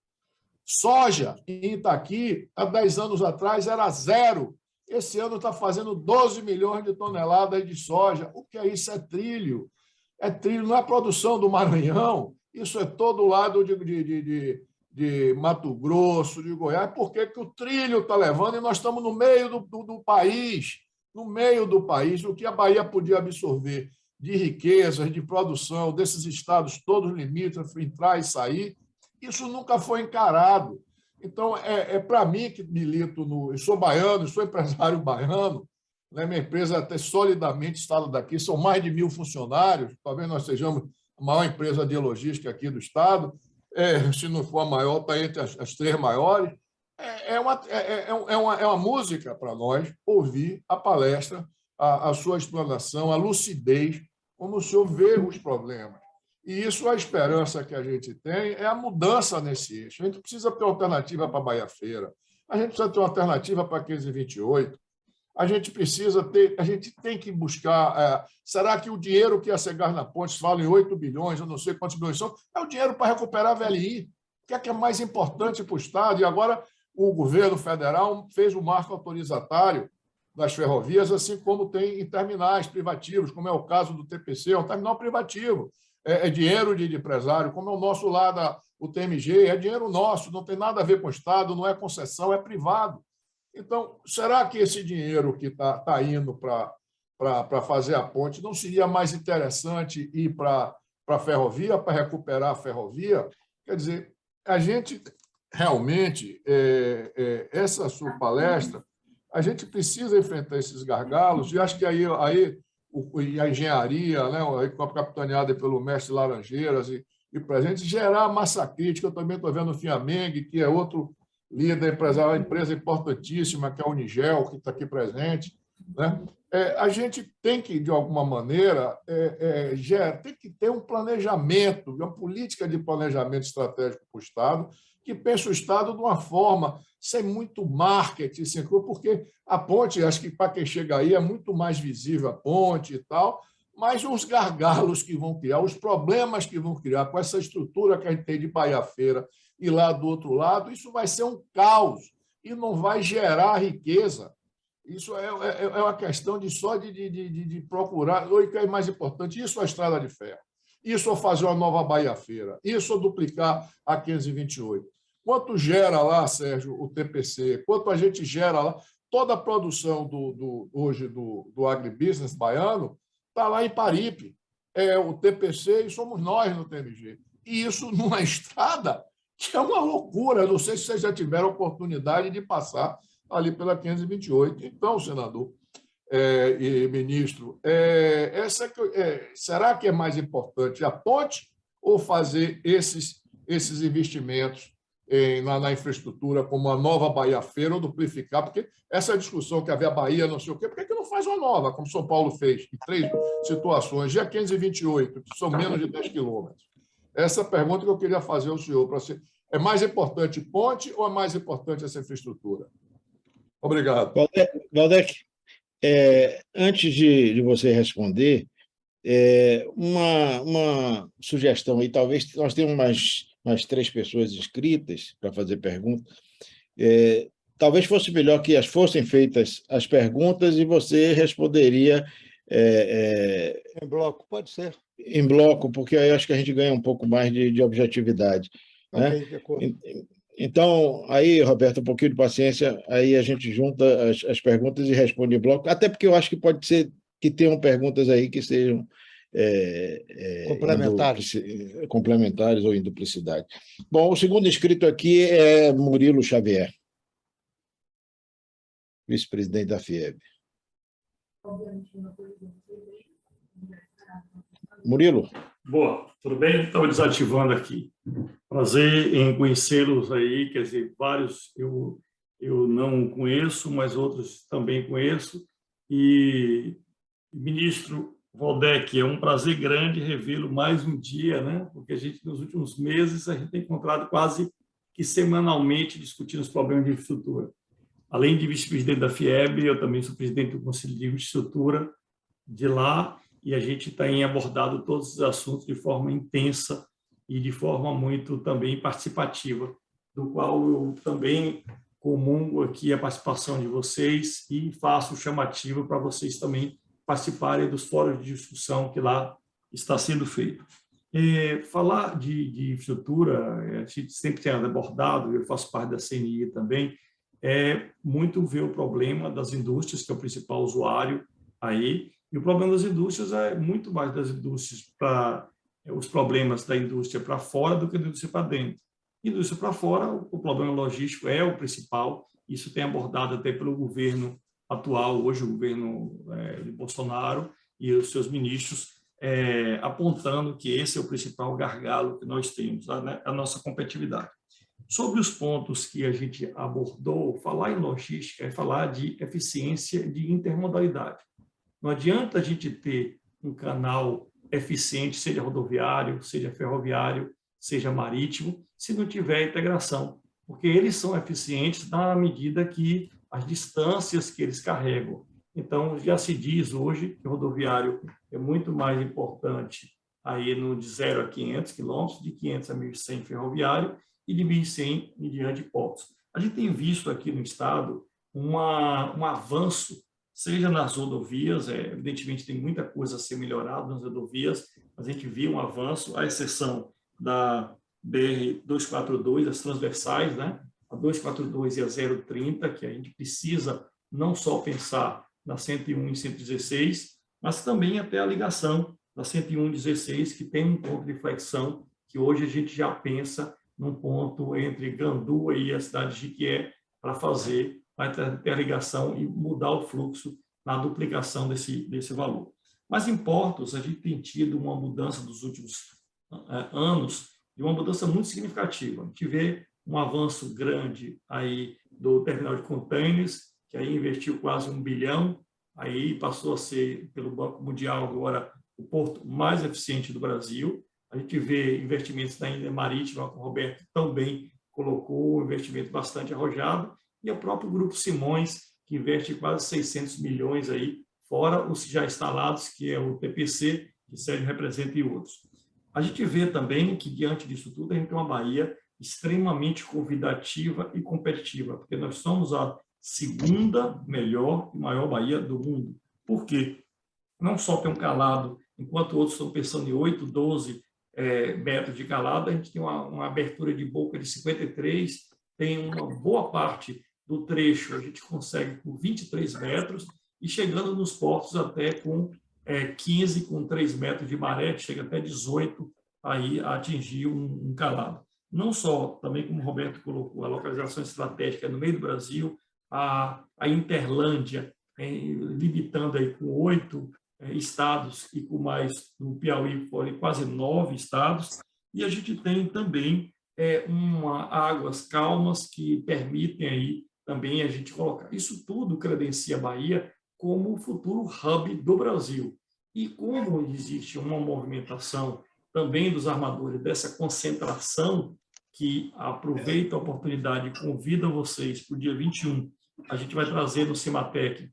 Soja em Itaqui, há 10 anos atrás, era 0. Esse ano está fazendo 12 milhões de toneladas de soja. O que é isso? É trilho. É trilho, não é produção do Maranhão. Isso é todo lado de Mato Grosso, de Goiás. Por que o trilho está levando? E nós estamos no meio do país. No meio do país. O que a Bahia podia absorver de riquezas, de produção, desses estados todos limítrofes, entrar e sair, isso nunca foi encarado. Então, para mim, que milito eu sou baiano, sou empresário baiano, né? Minha empresa até solidamente instalada daqui, são mais de 1.000 funcionários, talvez nós sejamos a maior empresa de logística aqui do Estado, se não for a maior, está entre as 3 maiores. É uma música para nós ouvir a palestra, a sua explanação, a lucidez, como o senhor vê os problemas. E isso, a esperança que a gente tem é a mudança nesse eixo. A gente precisa ter alternativa para a Bahia Feira, a gente precisa ter uma alternativa para 1528, a gente tem que buscar. Será que o dinheiro que a Segar na Pontes fala em 8 bilhões, eu não sei quantos bilhões são, é o dinheiro para recuperar a VLI? O que é mais importante para o Estado? E agora o governo federal fez o marco autorizatório das ferrovias, assim como tem em terminais privativos, como é o caso do TPC, é um terminal privativo. É dinheiro de empresário, como é o nosso lá, o TMG, é dinheiro nosso, não tem nada a ver com o Estado, não é concessão, é privado. Então, será que esse dinheiro que está indo para fazer a ponte não seria mais interessante ir para a ferrovia, para recuperar a ferrovia? Quer dizer, a gente realmente, essa sua palestra, a gente precisa enfrentar esses gargalos, e acho que aí a engenharia, né, capitaneada pelo mestre Laranjeiras, e para a gente gerar massa crítica. Eu também estou vendo o Fiameng, que é outro líder empresarial, uma empresa importantíssima, que é a Unigel, que está aqui presente. Né? A gente tem que, de alguma maneira, tem que ter um planejamento, uma política de planejamento estratégico para o Estado, que pense o Estado de uma forma, sem muito marketing, porque a ponte, acho que para quem chega aí é muito mais visível a ponte e tal, mas os gargalos que vão criar, os problemas que vão criar com essa estrutura que a gente tem de Bahia Feira e lá do outro lado, isso vai ser um caos e não vai gerar riqueza. Isso é uma questão de procurar. O que é mais importante? Isso é a estrada de ferro. Isso é fazer uma nova Bahia Feira. Isso é duplicar a 528. Quanto gera lá, Sérgio, o TPC? Quanto a gente gera lá? Toda a produção hoje do agribusiness baiano está lá em Paripe. É o TPC e somos nós no TMG. E isso numa estrada que é uma loucura. Eu não sei se vocês já tiveram oportunidade de passar ali pela 528. Então, senador e ministro, será que é mais importante a ponte ou fazer esses investimentos na infraestrutura, como a nova Bahia Feira, ou duplicar? Porque essa discussão que havia Bahia, não sei o quê, por que não faz uma nova, como São Paulo fez, em 3 situações, já 528, que são menos de 10 quilômetros? Essa pergunta que eu queria fazer ao senhor, para você. É mais importante ponte ou é mais importante essa infraestrutura? Obrigado. Valdec, antes de você responder, uma sugestão aí, talvez nós temos mais 3 pessoas inscritas para fazer perguntas. Talvez fosse melhor que fossem feitas as perguntas e você responderia em bloco, pode ser. Em bloco, porque aí acho que a gente ganha um pouco mais de objetividade. Okay, né? de acordo. Então, aí, Roberto, um pouquinho de paciência, aí a gente junta as perguntas e responde em bloco, até porque eu acho que pode ser que tenham perguntas aí que sejam Complementares. complementares ou em duplicidade. Bom, o segundo inscrito aqui é Murilo Xavier, vice-presidente da FIEB. Murilo. Boa, tudo bem? Estava desativando aqui. Prazer em conhecê-los aí, quer dizer, vários eu não conheço, mas outros também conheço. E, ministro Waldeck, é um prazer grande revê-lo mais um dia, né? Porque a gente, nos últimos meses, a gente tem encontrado quase que semanalmente discutindo os problemas de infraestrutura. Além de vice-presidente da FIEB, eu também sou presidente do Conselho de Infraestrutura de lá, e a gente tem abordado todos os assuntos de forma intensa e de forma muito também participativa, do qual eu também comungo aqui a participação de vocês e faço chamativa para vocês também participarem dos fóruns de discussão que lá está sendo feito. Falar de infraestrutura, a gente sempre tem abordado, eu faço parte da CNI também, é muito ver o problema das indústrias, que é o principal usuário aí, e o problema das indústrias é muito mais das indústrias para os problemas da indústria para fora do que da indústria para dentro. Indústria para fora, o problema logístico é o principal, isso tem abordado até pelo governo atual, hoje o governo de Bolsonaro e os seus ministros, apontando que esse é o principal gargalo que nós temos, a nossa competitividade. Sobre os pontos que a gente abordou, falar em logística é falar de eficiência de intermodalidade. Não adianta a gente ter um canal eficiente, seja rodoviário, seja ferroviário, seja marítimo, se não tiver integração, porque eles são eficientes na medida que as distâncias que eles carregam. Então, já se diz hoje que o rodoviário é muito mais importante aí no de 0 a 500 quilômetros, de 500 a 1.100 ferroviário e de 1.100 em diante portos. A gente tem visto aqui no Estado um avanço, seja nas rodovias, evidentemente tem muita coisa a ser melhorada nas rodovias, mas a gente viu um avanço, à exceção da BR-242, as transversais, né? A 242 e a 030, que a gente precisa não só pensar na 101 e 116, mas também até a ligação da 101 e 16, que tem um ponto de flexão, que hoje a gente já pensa num ponto entre Gandua e a cidade de Jiquié, para fazer a interligação e mudar o fluxo na duplicação desse valor. Mas em portos, a gente tem tido uma mudança dos últimos anos, e uma mudança muito significativa. A gente vê um avanço grande aí do terminal de containers, que aí investiu quase 1 bilhão, aí passou a ser, pelo Banco Mundial, agora o porto mais eficiente do Brasil. A gente vê investimentos na ilha marítima, que o Roberto também colocou, um investimento bastante arrojado, e o próprio Grupo Simões, que investe quase 600 milhões aí, fora os já instalados, que é o TPC, que Sérgio representa, e outros. A gente vê também que, diante disso tudo, a gente tem uma Bahia extremamente convidativa e competitiva, porque nós somos a segunda melhor e maior Bahia do mundo. Por quê? Não só tem um calado, enquanto outros estão pensando em 8, 12 metros de calado, a gente tem uma abertura de boca de 53, tem uma boa parte do trecho, a gente consegue com 23 metros, e chegando nos portos até com 15, com 3 metros de maré, chega até 18 aí a atingir um calado. Não só, também como o Roberto colocou, a localização estratégica no meio do Brasil, a Interlândia, limitando aí com 8 estados e com mais no Piauí, quase 9 estados, e a gente tem também águas calmas que permitem aí também a gente colocar. Isso tudo credencia a Bahia como o futuro hub do Brasil. E como existe uma movimentação também dos armadores dessa concentração, que aproveita a oportunidade e convida vocês para o dia 21, a gente vai trazer no Cimatec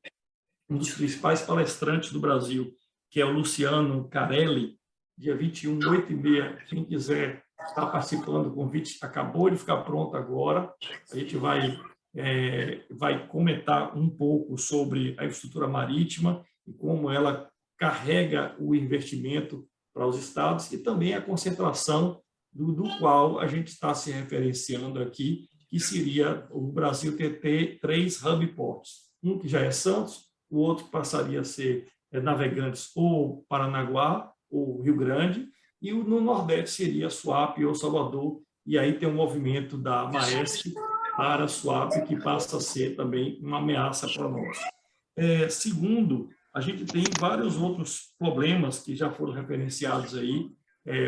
um dos principais palestrantes do Brasil, que é o Luciano Carelli, dia 21, 8h30, quem quiser estar participando, o convite acabou de ficar pronto agora, a gente vai comentar um pouco sobre a infraestrutura marítima e como ela carrega o investimento para os estados e também a concentração do qual a gente está se referenciando aqui, que seria o Brasil ter 3 hub ports. Um que já é Santos, o outro passaria a ser Navegantes ou Paranaguá ou Rio Grande, e no Nordeste seria Suape ou Salvador, e aí tem um movimento da Maersk para Suape, que passa a ser também uma ameaça para nós. Segundo, a gente tem vários outros problemas que já foram referenciados aí,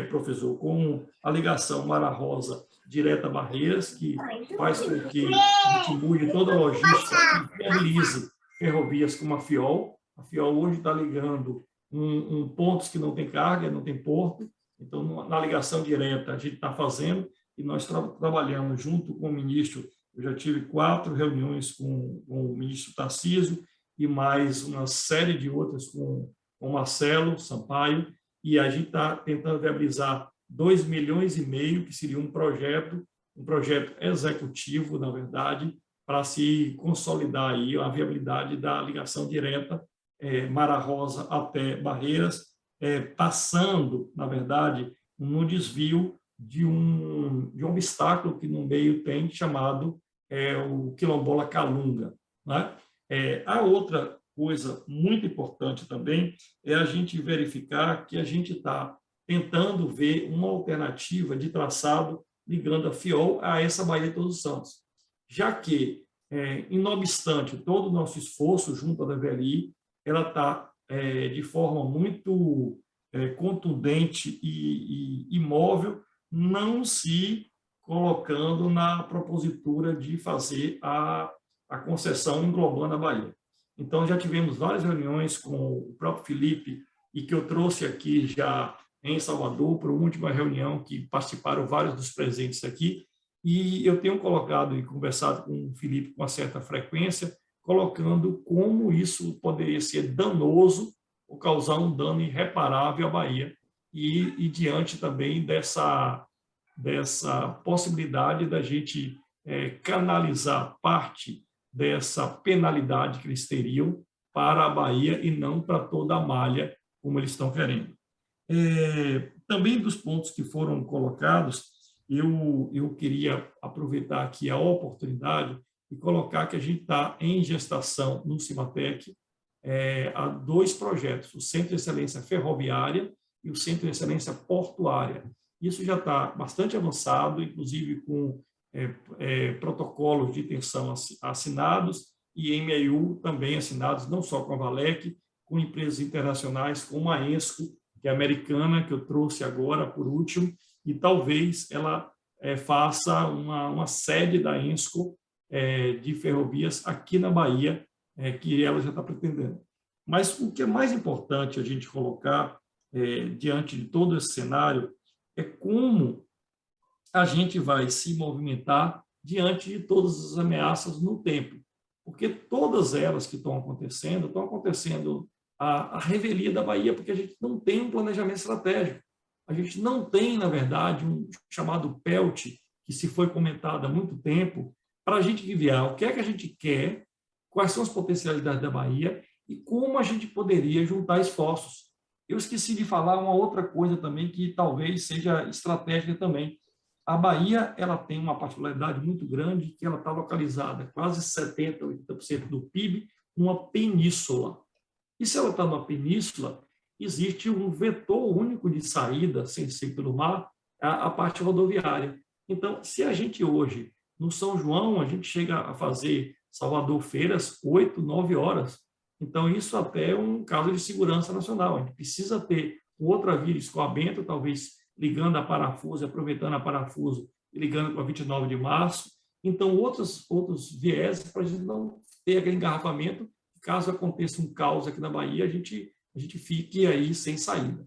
professor, como a ligação Mara Rosa direta a Barreiras, que faz com que a gente mude toda a logística e viabilize ferrovias como a FIOL. A FIOL hoje está ligando pontos que não tem carga, não tem porto, então na ligação direta a gente está fazendo, e nós trabalhamos junto com o ministro. Eu já tive 4 reuniões com o ministro Tarcísio e mais uma série de outras com o Marcelo Sampaio, e a gente está tentando viabilizar 2,5 milhões, que seria um projeto executivo, na verdade, para se consolidar aí a viabilidade da ligação direta Mara Rosa até Barreiras, passando, na verdade, no desvio de um obstáculo que no meio tem, chamado o Quilombola Calunga, né? A outra coisa muito importante também é a gente verificar que a gente está tentando ver uma alternativa de traçado ligando a FIOL a essa Baía de Todos os Santos, já que, não obstante todo o nosso esforço junto à DVLI, ela está de forma muito contundente e imóvel, não se colocando na propositura de fazer a concessão englobando a Bahia. Então, já tivemos várias reuniões com o próprio Felipe, e que eu trouxe aqui já em Salvador, para a última reunião, que participaram vários dos presentes aqui, e eu tenho colocado e conversado com o Felipe com uma certa frequência, colocando como isso poderia ser danoso ou causar um dano irreparável à Bahia, e diante também dessa possibilidade da gente canalizar parte dessa penalidade que eles teriam para a Bahia e não para toda a malha, como eles estão querendo. Também dos pontos que foram colocados, eu queria aproveitar aqui a oportunidade e colocar que a gente está em gestação no Cimatec há 2 projetos, o Centro de Excelência Ferroviária e o Centro de Excelência Portuária. Isso já está bastante avançado, inclusive com protocolos de intenção assinados e MAU também assinados, não só com a Valec, com empresas internacionais, como a ENSCO, que é americana, que eu trouxe agora por último, e talvez ela faça uma sede da ENSCO de ferrovias aqui na Bahia, que ela já está pretendendo. Mas o que é mais importante a gente colocar diante de todo esse cenário é como a gente vai se movimentar diante de todas as ameaças no tempo, porque todas elas que estão acontecendo a revelia da Bahia, porque a gente não tem um planejamento estratégico. A gente não tem, na verdade, um chamado PELT, que se foi comentado há muito tempo, para a gente guiar o que é que a gente quer, quais são as potencialidades da Bahia e como a gente poderia juntar esforços. Eu esqueci de falar uma outra coisa também que talvez seja estratégica também. A Bahia ela tem uma particularidade muito grande, que ela está localizada quase 70%, 80% do PIB numa península. E se ela está numa península, existe um vetor único de saída, sem ser pelo mar, a parte rodoviária. Então, se a gente hoje, no São João, a gente chega a fazer Salvador Feiras 8, 9 horas. Então, isso até é um caso de segurança nacional. A gente precisa ter outra via de escoamento, talvez ligando a Parafuso, aproveitando a Parafuso e ligando com a 29 de março. Então, outros viéses para a gente não ter aquele engarrafamento. Caso aconteça um caos aqui na Bahia, a gente fique aí sem saída.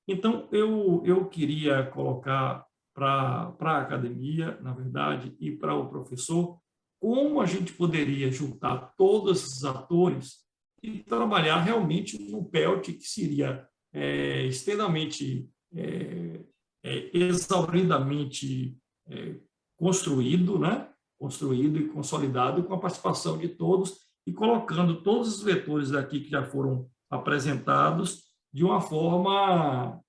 Então, eu queria colocar para a academia, na verdade, e para o professor, como a gente poderia juntar todos esses atores e trabalhar realmente num PELT que seria extremamente, exauridamente construído, né? Construído e consolidado com a participação de todos e colocando todos os vetores aqui que já foram apresentados de uma forma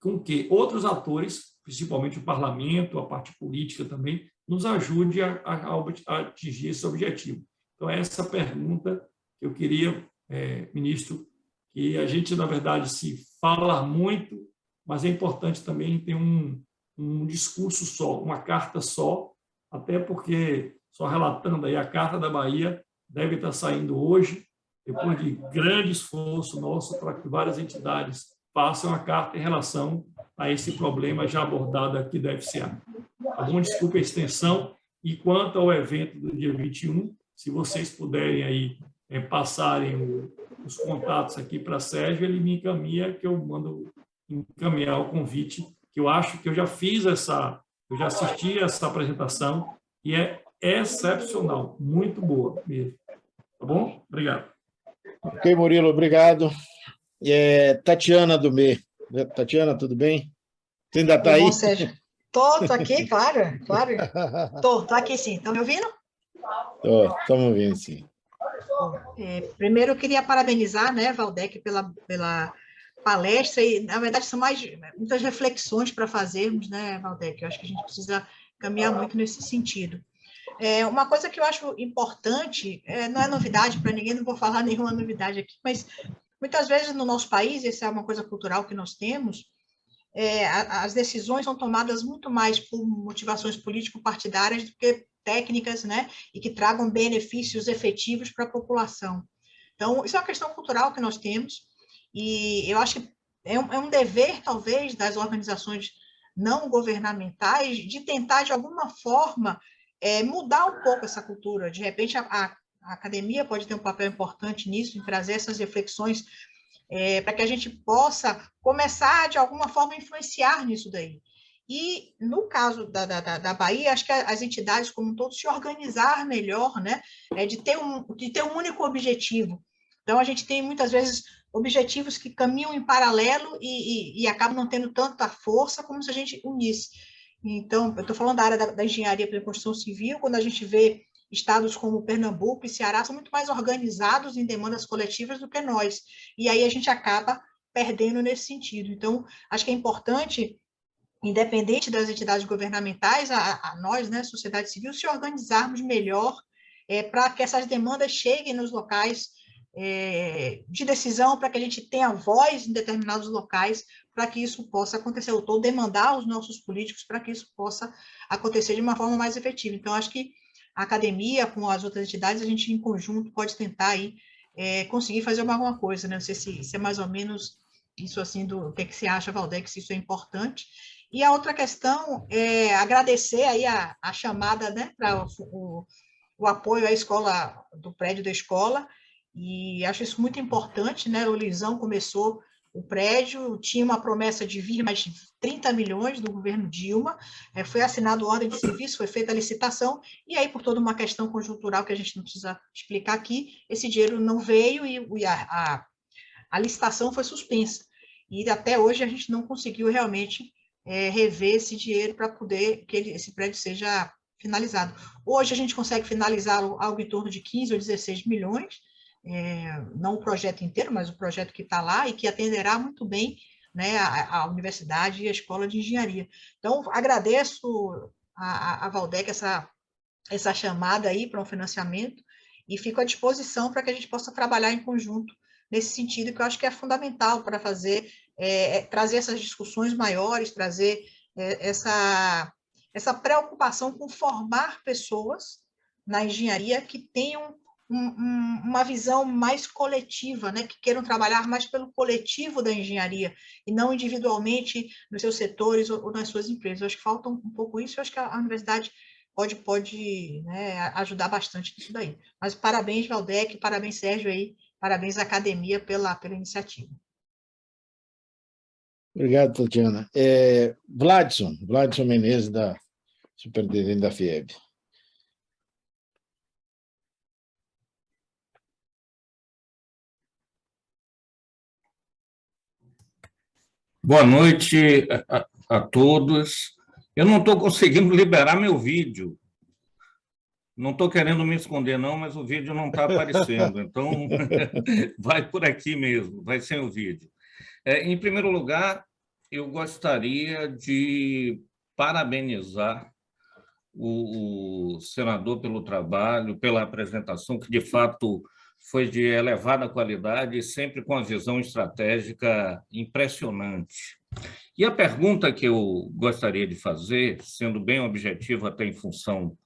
com que outros atores, principalmente o parlamento, a parte política também, nos ajude a atingir esse objetivo. Então, é essa pergunta que eu queria, ministro, que a gente, na verdade, se fala muito, mas é importante também ter um discurso só, uma carta só, até porque, só relatando aí, a Carta da Bahia deve estar saindo hoje, depois de grande esforço nosso para que várias entidades façam a carta em relação a esse problema já abordado aqui da FCA. Tá bom? Desculpe a extensão. E quanto ao evento do dia 21, se vocês puderem aí passarem os contatos aqui para Sérgio, ele me encaminha, que eu mando encaminhar o convite, que eu acho que eu já assisti essa apresentação e é excepcional, muito boa mesmo. Tá bom? Obrigado. Ok, Murilo, obrigado. Tatiana do MEI. Tatiana, tudo bem? Você ainda está aí? Bom, Sérgio. Estou aqui, claro. Estou aqui sim. Estão me ouvindo? Estamos ouvindo, sim. Primeiro, eu queria parabenizar, né, Valdec, pela palestra, e, na verdade, são muitas reflexões para fazermos, né, Valdec? Eu acho que a gente precisa caminhar muito nesse sentido. Uma coisa que eu acho importante, não é novidade para ninguém, não vou falar nenhuma novidade aqui, mas muitas vezes no nosso país, essa é uma coisa cultural que nós temos, as decisões são tomadas muito mais por motivações político-partidárias do que técnicas, né, e que tragam benefícios efetivos para a população. Então, isso é uma questão cultural que nós temos, e eu acho que é um dever, talvez, das organizações não governamentais de tentar, de alguma forma, mudar um pouco essa cultura. De repente, a academia pode ter um papel importante nisso, em trazer essas reflexões para que a gente possa começar, de alguma forma, a influenciar nisso daí. E, no caso da Bahia, acho que as entidades, como um todo, se organizar melhor, né, de ter um único objetivo. Então, a gente tem, muitas vezes, objetivos que caminham em paralelo e acabam não tendo tanta força como se a gente unisse. Então, eu estou falando da área da engenharia para a construção civil, quando a gente vê estados como Pernambuco e Ceará são muito mais organizados em demandas coletivas do que nós. E aí a gente acaba perdendo nesse sentido. Então, acho que é importante, independente das entidades governamentais, a nós, né, sociedade civil, se organizarmos melhor para que essas demandas cheguem nos locais de decisão, para que a gente tenha voz em determinados locais, para que isso possa acontecer, ou demandar os nossos políticos para que isso possa acontecer de uma forma mais efetiva. Então, acho que a academia, com as outras entidades, a gente, em conjunto, pode tentar aí, conseguir fazer alguma coisa, né? Não sei se é mais ou menos isso, assim, do que você acha, Valdec, se isso é importante. E a outra questão é agradecer aí a chamada, né, para o apoio à escola, do prédio da escola, e acho isso muito importante, né? O Luizão começou o prédio, tinha uma promessa de vir mais de 30 milhões do governo Dilma, foi assinado ordem de serviço, foi feita a licitação, e aí, por toda uma questão conjuntural que a gente não precisa explicar aqui, esse dinheiro não veio e a licitação foi suspensa. E até hoje a gente não conseguiu realmente rever esse dinheiro para poder que esse prédio seja finalizado. Hoje a gente consegue finalizar algo em torno de 15 ou 16 milhões, não o projeto inteiro, mas o projeto que está lá e que atenderá muito bem, né, a universidade e a escola de engenharia. Então, agradeço a Valdec essa chamada aí para um financiamento e fico à disposição para que a gente possa trabalhar em conjunto nesse sentido, que eu acho que é fundamental para trazer essas discussões maiores, trazer essa preocupação com formar pessoas na engenharia que tenham uma visão mais coletiva, né, que queiram trabalhar mais pelo coletivo da engenharia e não individualmente nos seus setores ou nas suas empresas. Eu acho que falta um pouco isso, eu acho que a universidade pode né, ajudar bastante nisso daí. Mas parabéns, Valdec, parabéns, Sérgio, aí, parabéns à academia pela iniciativa. Obrigado, Tatiana. Vladson Menezes, superintendente da FIEB. Boa noite a todos. Eu não estou conseguindo liberar meu vídeo. Não estou querendo me esconder, não, mas o vídeo não está aparecendo. Então, vai por aqui mesmo, vai sem o vídeo. Em primeiro lugar, eu gostaria de parabenizar o senador pelo trabalho, pela apresentação, que de fato foi de elevada qualidade e sempre com uma visão estratégica impressionante. E a pergunta que eu gostaria de fazer, sendo bem objetivo até em função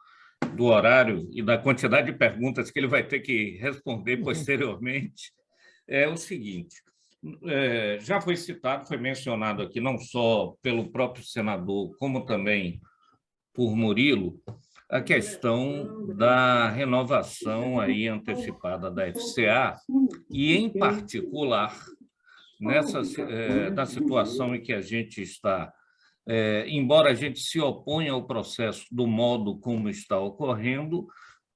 do horário e da quantidade de perguntas que ele vai ter que responder posteriormente, é o seguinte: já foi citado, foi mencionado aqui, não só pelo próprio senador, como também por Murilo, a questão da renovação aí antecipada da FCA e, em particular, na situação em que a gente está, embora a gente se oponha ao processo do modo como está ocorrendo,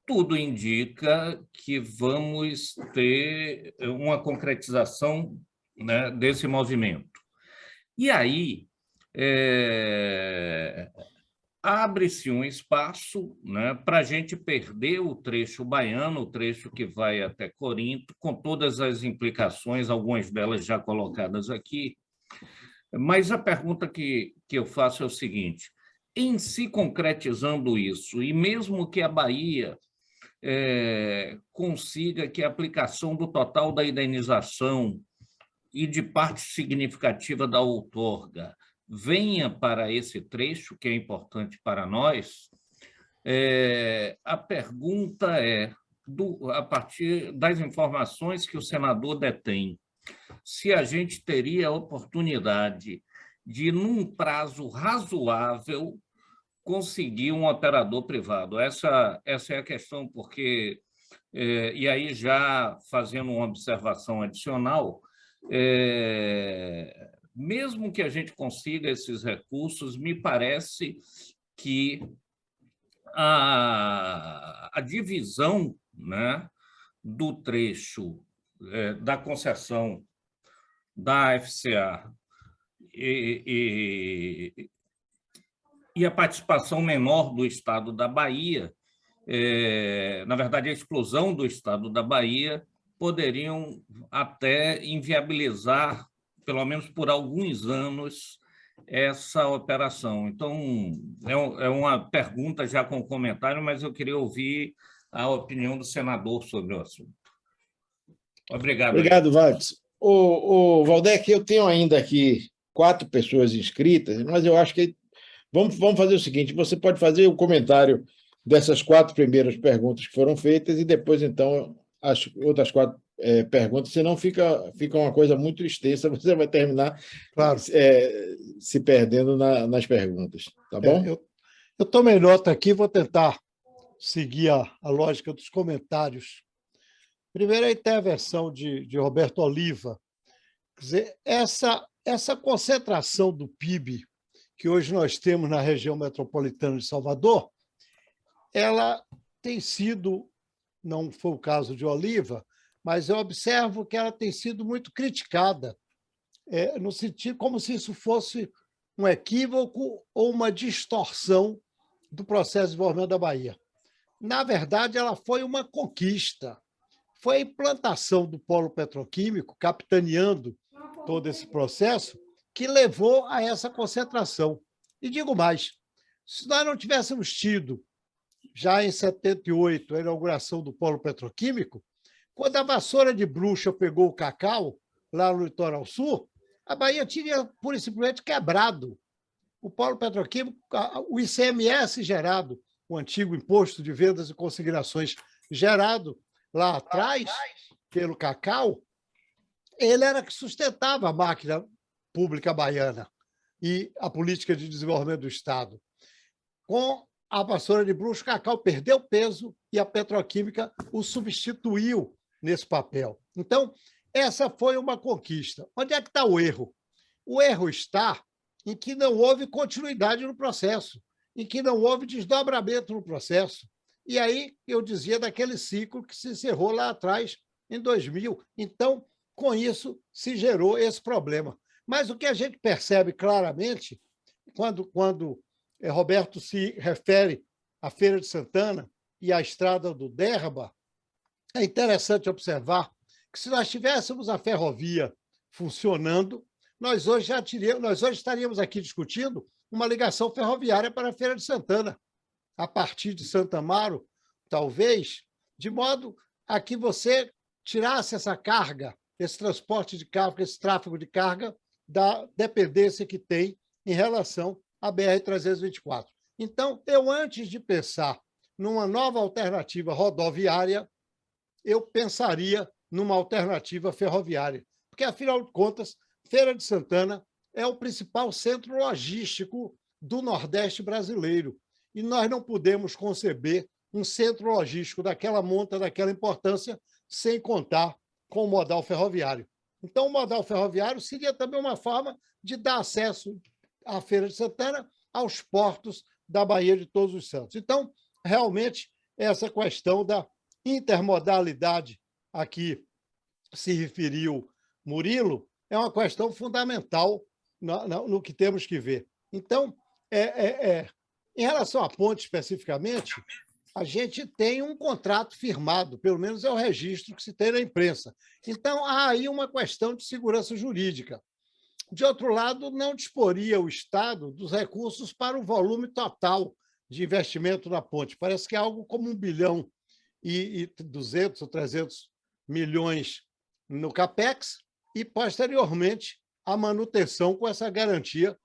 tudo indica que vamos ter uma concretização, né, desse movimento. E aí abre-se um espaço, né, para a gente perder o trecho baiano, o trecho que vai até Corinto, com todas as implicações, algumas delas já colocadas aqui. Mas a pergunta que eu faço é o seguinte: em se concretizando isso, e mesmo que a Bahia consiga que a aplicação do total da indenização e de parte significativa da outorga venha para esse trecho, que é importante para nós, a pergunta é, a partir das informações que o senador detém, se a gente teria a oportunidade de, num prazo razoável, conseguir um operador privado. Essa é a questão, porque, e aí já fazendo uma observação adicional, mesmo que a gente consiga esses recursos, me parece que a divisão, né, do trecho da concessão da FCA e a participação menor do Estado da Bahia, na verdade, a exclusão do Estado da Bahia, poderiam até inviabilizar, pelo menos por alguns anos, essa operação. Então, é uma pergunta já com comentário, mas eu queria ouvir a opinião do senador sobre o assunto. Obrigado. Obrigado, Waltz. O Valdec, eu tenho ainda aqui 4 pessoas inscritas, mas eu acho que vamos fazer o seguinte: você pode fazer o comentário dessas 4 primeiras perguntas que foram feitas e depois, então, as outras 4 perguntas, senão fica uma coisa muito extensa, você vai terminar, claro, se perdendo nas perguntas. Tá bom? Eu tomei nota aqui, vou tentar seguir a lógica dos comentários. Primeiro, aí tem a versão de Roberto Oliva. Quer dizer, essa concentração do PIB que hoje nós temos na região metropolitana de Salvador, ela tem sido, não foi o caso de Oliva, mas eu observo que ela tem sido muito criticada, no sentido como se isso fosse um equívoco ou uma distorção do processo de desenvolvimento da Bahia. Na verdade, ela foi uma conquista. Foi a implantação do polo petroquímico, capitaneando todo esse processo, que levou a essa concentração. E digo mais, se nós não tivéssemos tido, já em 78, a inauguração do polo petroquímico, quando a vassoura de bruxa pegou o cacau, lá no litoral sul, a Bahia tinha, pura e simplesmente, quebrado. O polo petroquímico, o ICMS gerado, o antigo Imposto de Vendas e Consignações gerado lá atrás, pelo cacau, ele era que sustentava a máquina pública baiana e a política de desenvolvimento do Estado. Com a vassoura de bruxa, o cacau perdeu peso e a petroquímica o substituiu nesse papel. Então, essa foi uma conquista. Onde é que está o erro? O erro está em que não houve continuidade no processo, em que não houve desdobramento no processo. E aí, eu dizia daquele ciclo que se encerrou lá atrás, em 2000. Então, com isso, se gerou esse problema. Mas o que a gente percebe claramente, quando Roberto se refere à Feira de Santana e à Estrada do Derba, é interessante observar que, se nós tivéssemos a ferrovia funcionando, nós hoje estaríamos aqui discutindo uma ligação ferroviária para a Feira de Santana. a partir de Santa Amaro, talvez, de modo a que você tirasse essa carga, esse transporte de carga, esse tráfego de carga, da dependência que tem em relação à BR-324. Então, eu, antes de pensar numa nova alternativa rodoviária, eu pensaria numa alternativa ferroviária, porque, afinal de contas, Feira de Santana é o principal centro logístico do Nordeste brasileiro, e nós não podemos conceber um centro logístico daquela monta, daquela importância, sem contar com o modal ferroviário. Então, o modal ferroviário seria também uma forma de dar acesso à Feira de Santana aos portos da Baía de Todos os Santos. Então, realmente, essa questão da intermodalidade a que se referiu Murilo é uma questão fundamental no que temos que ver. Então, em relação à ponte especificamente, a gente tem um contrato firmado, pelo menos é o registro que se tem na imprensa. Então, há aí uma questão de segurança jurídica. De outro lado, não disporia o Estado dos recursos para o volume total de investimento na ponte. Parece que é algo como 1 bilhão e 200 ou 300 milhões no CAPEX e, posteriormente, a manutenção com essa garantia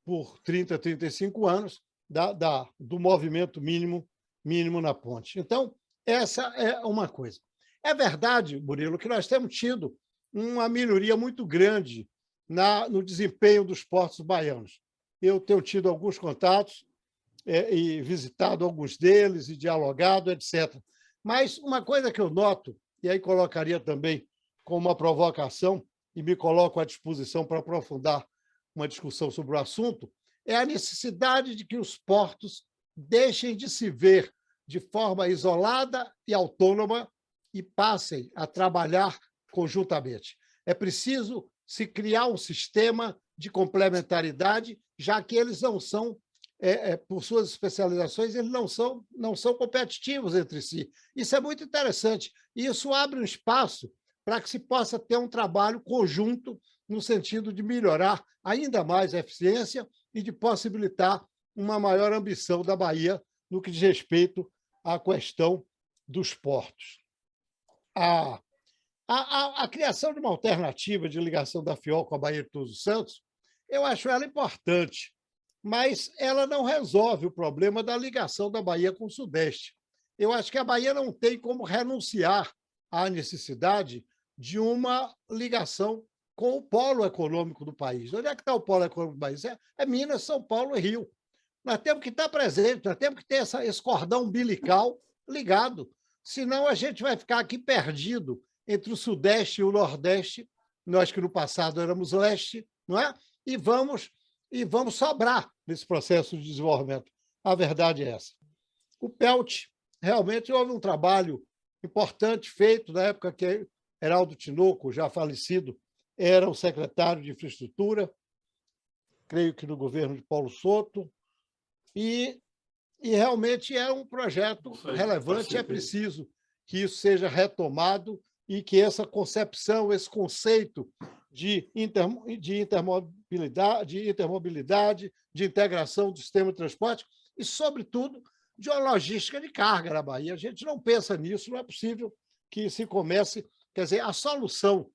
por 30, 35 anos do movimento mínimo na ponte. Então, essa é uma coisa. É verdade, Murilo, que nós temos tido uma melhoria muito grande no desempenho dos portos baianos. Eu tenho tido alguns contatos e visitado alguns deles e dialogado, etc. Mas uma coisa que eu noto, e aí colocaria também como uma provocação, e me coloco à disposição para aprofundar uma discussão sobre o assunto, é a necessidade de que os portos deixem de se ver de forma isolada e autônoma e passem a trabalhar conjuntamente. É preciso se criar um sistema de complementaridade, já que eles não são, por suas especializações, eles não são competitivos entre si. Isso é muito interessante. E isso abre um espaço para que se possa ter um trabalho conjunto no sentido de melhorar ainda mais a eficiência e de possibilitar uma maior ambição da Bahia no que diz respeito à questão dos portos. A criação de uma alternativa de ligação da FIOL com a Baía de Todos os Santos, eu acho ela importante, mas ela não resolve o problema da ligação da Bahia com o Sudeste. Eu acho que a Bahia não tem como renunciar à necessidade de uma ligação com o polo econômico do país. Onde é que está o polo econômico do país? É Minas, São Paulo e Rio. Nós temos que estar presente, nós temos que ter esse cordão umbilical ligado, senão a gente vai ficar aqui perdido entre o Sudeste e o Nordeste, nós que no passado éramos leste, não é? E vamos sobrar nesse processo de desenvolvimento. A verdade é essa. O PELT, realmente houve um trabalho importante feito na época que Heraldo Tinoco, já falecido, era o secretário de Infraestrutura, creio que no governo de Paulo Soto, e realmente é um projeto relevante, é preciso que isso seja retomado e que essa concepção, esse conceito de intermobilidade, de integração do sistema de transporte e, sobretudo, de uma logística de carga na Bahia. A gente não pensa nisso, não é possível que se comece... Quer dizer, a solução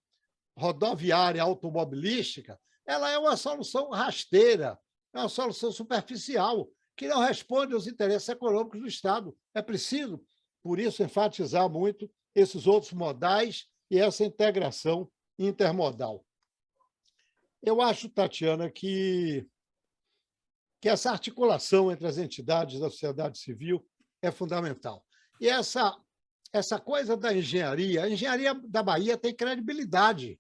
rodoviária automobilística ela é uma solução rasteira, é uma solução superficial, que não responde aos interesses econômicos do Estado. É preciso, por isso, enfatizar muito esses outros modais e essa integração intermodal. Eu acho, Tatiana, que essa articulação entre as entidades da sociedade civil é fundamental. E essa coisa da engenharia, a engenharia da Bahia tem credibilidade.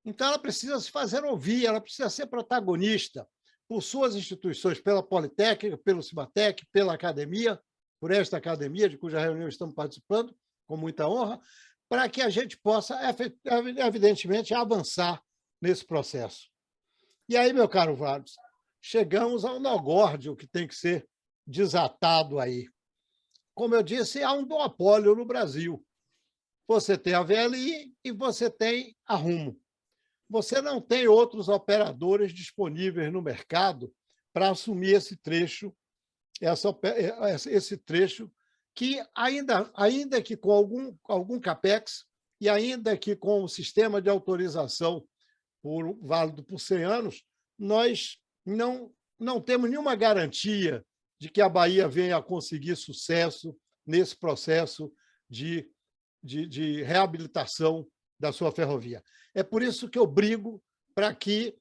Então, ela precisa se fazer ouvir, ela precisa ser protagonista por suas instituições, pela Politécnica, pelo Cimatec, pela academia, por esta academia, de cuja reunião estamos participando, com muita honra, para que a gente possa, evidentemente, avançar nesse processo. E aí, meu caro Vargas, chegamos ao nó górdio que tem que ser desatado aí. Como eu disse, há um duopólio no Brasil. Você tem a VLI e você tem a Rumo. Você não tem outros operadores disponíveis no mercado para assumir esse trecho esse trecho, que ainda que com algum CAPEX e ainda que com o sistema de autorização válido por 100 anos, nós não temos nenhuma garantia de que a Bahia venha a conseguir sucesso nesse processo de reabilitação da sua ferrovia. É por isso que eu brigo para que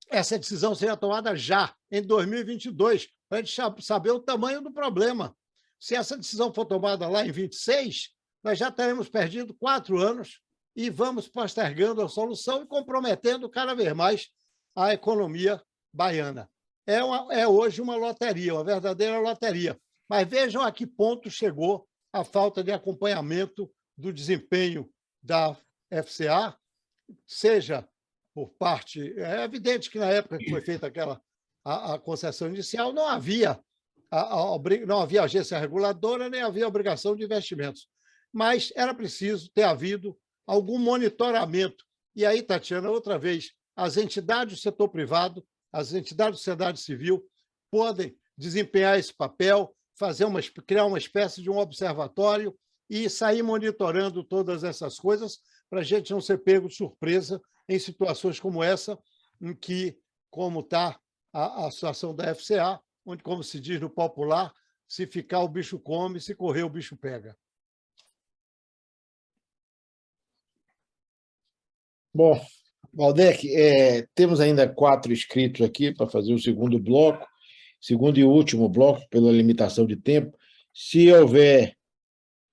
essa decisão seja tomada já, em 2022, para a gente saber o tamanho do problema. Se essa decisão for tomada lá em 26, nós já teremos perdido 4 anos e vamos postergando a solução e comprometendo cada vez mais a economia baiana. É hoje uma loteria, uma verdadeira loteria. Mas vejam a que ponto chegou a falta de acompanhamento do desempenho da FCA, seja por parte... É evidente que, na época que foi feita a concessão inicial, não havia agência reguladora, nem havia obrigação de investimentos. Mas era preciso ter havido algum monitoramento. E aí, Tatiana, outra vez, as entidades do setor privado, as entidades da sociedade civil podem desempenhar esse papel, criar uma espécie de um observatório e sair monitorando todas essas coisas para a gente não ser pego de surpresa em situações como essa, em que, como está a situação da FCA, onde, como se diz no popular, se ficar o bicho come, se correr o bicho pega. Bom, Waldeck, temos ainda 4 inscritos aqui para fazer o segundo bloco, segundo e último bloco, pela limitação de tempo. Se houver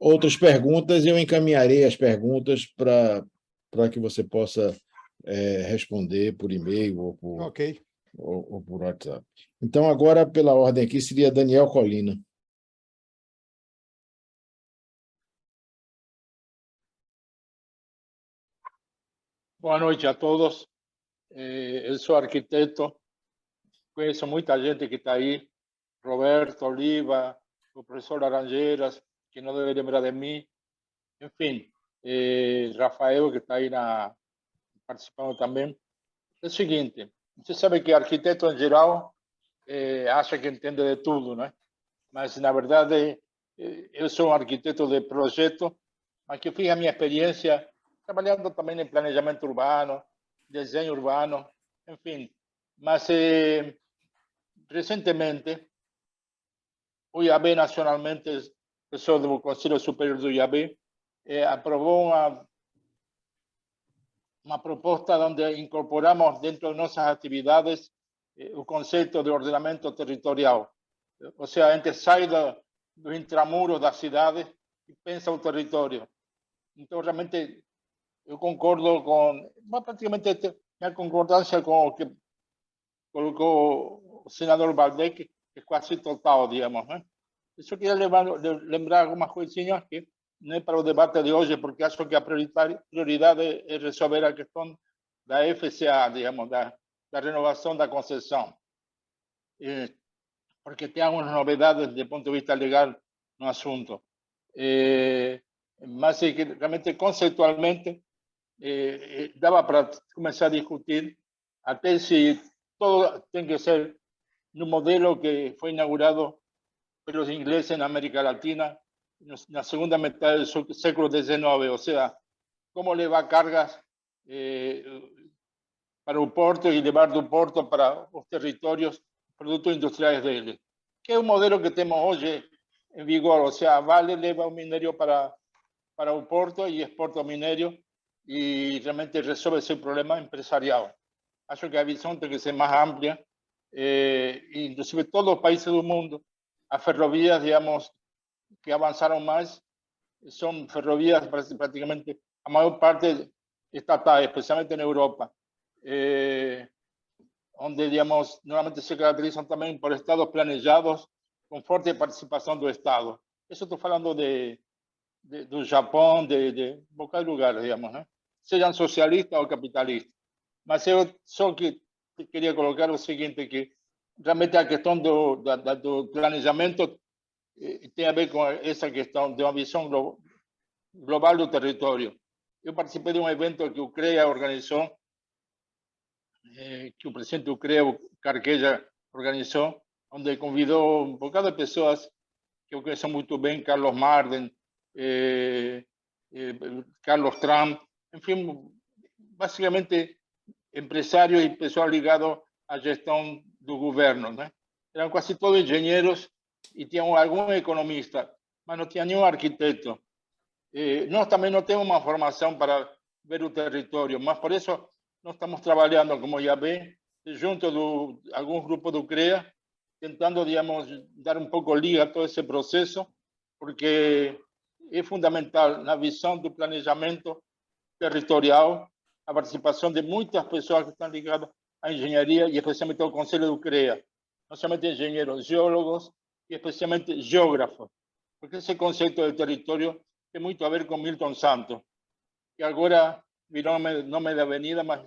outras perguntas, eu encaminharei as perguntas para que você possa responder por e-mail ou por WhatsApp. Então, agora, pela ordem aqui, seria Daniel Colina. Boa noite a todos. Eu sou arquiteto, conheço muita gente que está aí, Roberto Oliva, o professor Laranjeiras, que não deve lembrar de mim, enfim, Rafael, que está aí participando também. É o seguinte, você sabe que arquiteto, em geral, acha que entende de tudo, né? Mas, na verdade, eu sou um arquiteto de projeto, mas que fiz a minha experiência trabalhando também em planejamento urbano, desenho urbano, enfim. Mas, recentemente, o IAB, nacionalmente, pessoal do Conselho Superior do IAB, aprovou uma proposta onde incorporamos dentro de nossas atividades o conceito de ordenamento territorial. Ou seja, a gente sai do intramuro da cidade e pensa o território. Então, realmente, eu concordo praticamente minha concordância com o que colocou o senador Waldeck, que é quase total, digamos, né? Eu só queria lembrar algumas coisinhas que não é para o debate de hoje, porque acho que a prioridade é resolver a questão da FCA, digamos, da renovação da concessão. Porque tem algumas novidades do ponto de vista legal no assunto. Mas realmente, conceitualmente, dava para começar a discutir até se todo tem que ser no modelo que foi inaugurado pelos ingleses na América Latina na segunda metade do século XIX, ou seja, como levar cargas para o porto e levar do porto para os territórios produtos industriais dele, que é o modelo que temos hoje em vigor, ou seja, a Vale leva o minério para o porto e exporta o minério e realmente resolve esse problema empresarial. Acho que a visão tem que ser mais ampla, inclusive todos os países do mundo, as ferrovias, digamos, que avançaram mais, são ferrovias praticamente, a maior parte estatais, especialmente na Europa, onde, digamos, normalmente se caracterizam também por estados planejados com forte participação do Estado. Isso estou falando do Japão, de qualquer lugar, digamos, né? Sejam socialistas ou capitalistas. Mas eu só que queria colocar o seguinte, que realmente a questão do planejamento tem a ver com essa questão de uma visão global do território. Eu participei de um evento que o CREA organizou, que o presidente do CREA, o Carqueja, organizou, onde convidou um bocado de pessoas que eu conheço muito bem, Carlos Marden, Carlos Trump, enfim, basicamente empresários e pessoal ligado à gestão do governo, né? Eram quase todos engenheiros e tinham algum economista, mas não tinha nenhum arquiteto. Nós também não temos uma formação para ver o território, mas por isso nós estamos trabalhando, como já vê, junto de alguns grupos do CREA, tentando, digamos, dar um pouco liga a todo esse processo, porque é fundamental na visão do planejamento territorial a participação de muitas pessoas que estão ligadas à engenharia e especialmente ao Conselho do CREA, não somente engenheiros, geólogos e especialmente geógrafos, porque esse conceito de território tem muito a ver com Milton Santos, que agora virou nome da avenida, mas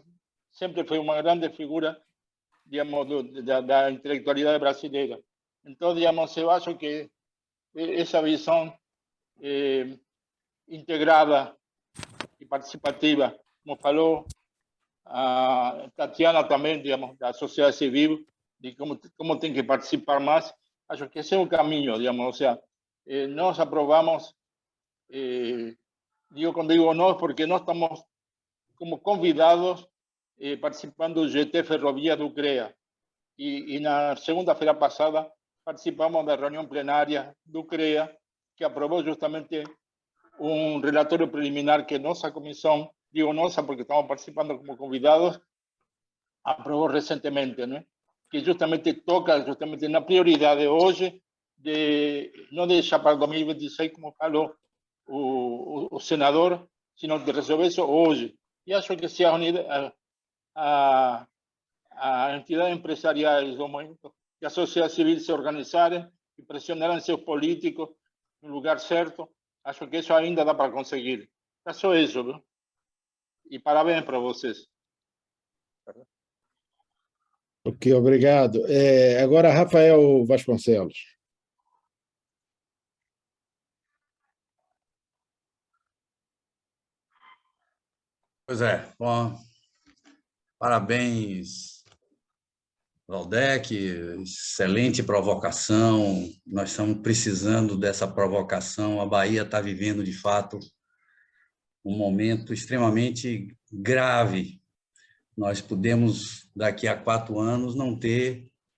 sempre foi uma grande figura, digamos, da intelectualidade brasileira. Então, digamos, eu acho que essa visão integrada e participativa, como falou a Tatiana também, digamos, da sociedade civil, de como tem que participar mais, acho que esse é o caminho, digamos, ou seja, nós aprovamos, quando digo nós, porque nós estamos como convidados participando do GT Ferrovia do CREA. E na segunda-feira passada participamos da reunião plenária do CREA, que aprovou justamente um relatório preliminar que nossa comissão, digo nossa porque estamos participando como convidados, aprovou recentemente, né? Que justamente toca justamente na prioridade hoje, de não deixar para 2026, como falou o senador, sino de resolver isso hoje. E acho que se a entidades empresariais do momento e a sociedade civil se organizarem e pressionarem seus políticos no lugar certo, acho que isso ainda dá para conseguir. É só isso, viu? E parabéns para vocês. Ok, obrigado. Agora, Rafael Vasconcelos. Pois é, bom, parabéns, Waldeck, excelente provocação, nós estamos precisando dessa provocação, a Bahia está vivendo, de fato, um momento extremamente grave. Nós podemos, daqui a 4 anos,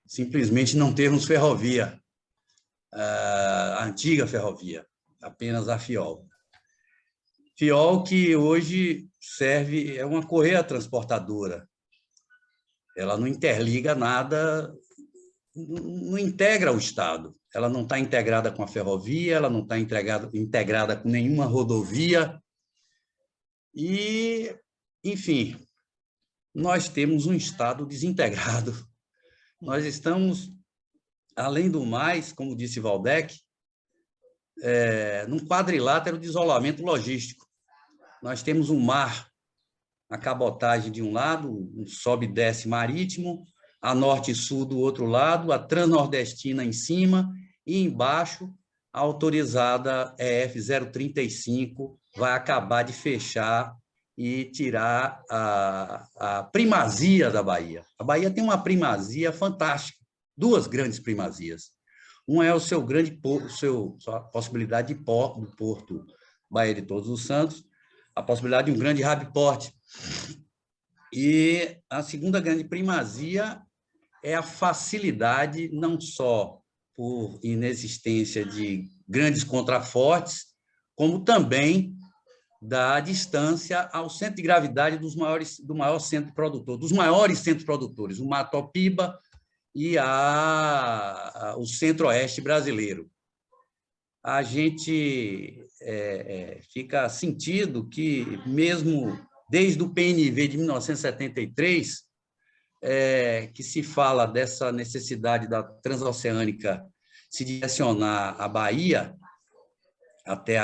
simplesmente não termos ferrovia, a antiga ferrovia, apenas a FIOL. FIOL que hoje é uma correia transportadora. Ela não interliga nada, não integra o Estado. Ela não está integrada com a ferrovia, ela não está integrada com nenhuma rodovia. E, enfim, nós temos um Estado desintegrado. Nós estamos, além do mais, como disse Waldeck, num quadrilátero de isolamento logístico. Nós temos um mar, a cabotagem de um lado, um sobe e desce marítimo, a norte e sul do outro lado, a transnordestina em cima, e embaixo a autorizada EF 035 vai acabar de fechar e tirar a primazia da Bahia. A Bahia tem uma primazia fantástica, 2 grandes primazias. Uma é sua possibilidade do Porto Bahia de Todos os Santos, a possibilidade de um grande hub port. E a segunda grande primazia é a facilidade, não só por inexistência de grandes contrafortes, como também da distância ao centro de gravidade dos maiores centros produtores, o Matopiba e o centro-oeste brasileiro. A gente fica sentido que, mesmo desde o PNV de 1973, que se fala dessa necessidade da transoceânica se direcionar à Bahia, até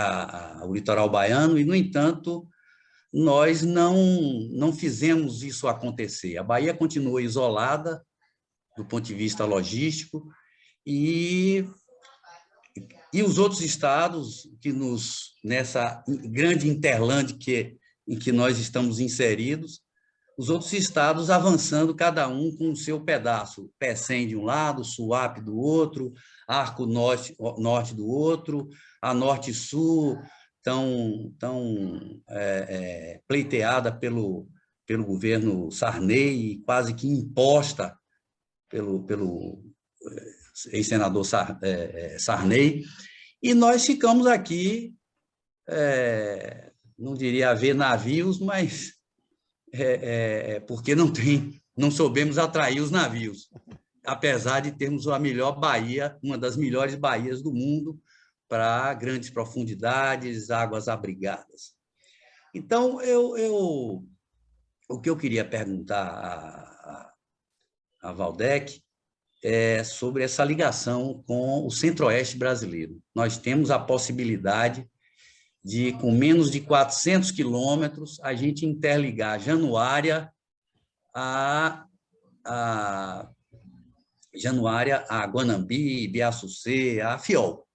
o litoral baiano, e, no entanto, nós não fizemos isso acontecer. A Bahia continua isolada do ponto de vista logístico, e os outros estados nessa grande interlande em que nós estamos inseridos, os outros estados avançando, cada um com o seu pedaço. Pecém de um lado, Suape do outro, Arco Norte do outro, a Norte-Sul, tão pleiteada pelo governo Sarney, quase que imposta pelo ex-senador Sarney, e nós ficamos aqui, não diria a ver navios, mas porque não soubemos atrair os navios, apesar de termos a melhor baía, uma das melhores baías do mundo, para grandes profundidades, águas abrigadas. Então, o que eu queria perguntar a Waldeck é sobre essa ligação com o Centro-Oeste brasileiro. Nós temos a possibilidade de, com menos de 400 quilômetros, a gente interligar Januária a Guanambi, Ibiaçucê, a Fiol.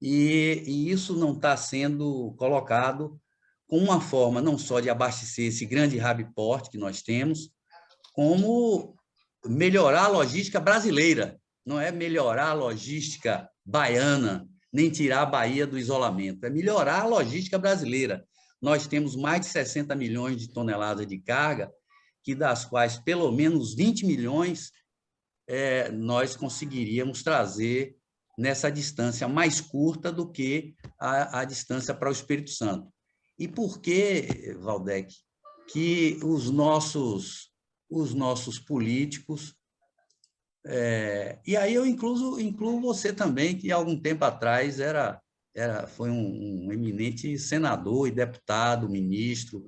E isso não está sendo colocado com uma forma não só de abastecer esse grande hub port que nós temos, como melhorar a logística brasileira, não é melhorar a logística baiana, nem tirar a Bahia do isolamento, é melhorar a logística brasileira. Nós temos mais de 60 milhões de toneladas de carga, que das quais pelo menos 20 milhões nós conseguiríamos trazer nessa distância mais curta do que a distância para o Espírito Santo. E por que, Waldeck, que os nossos políticos... e aí eu incluo você também, que há algum tempo atrás foi um eminente senador e deputado, ministro.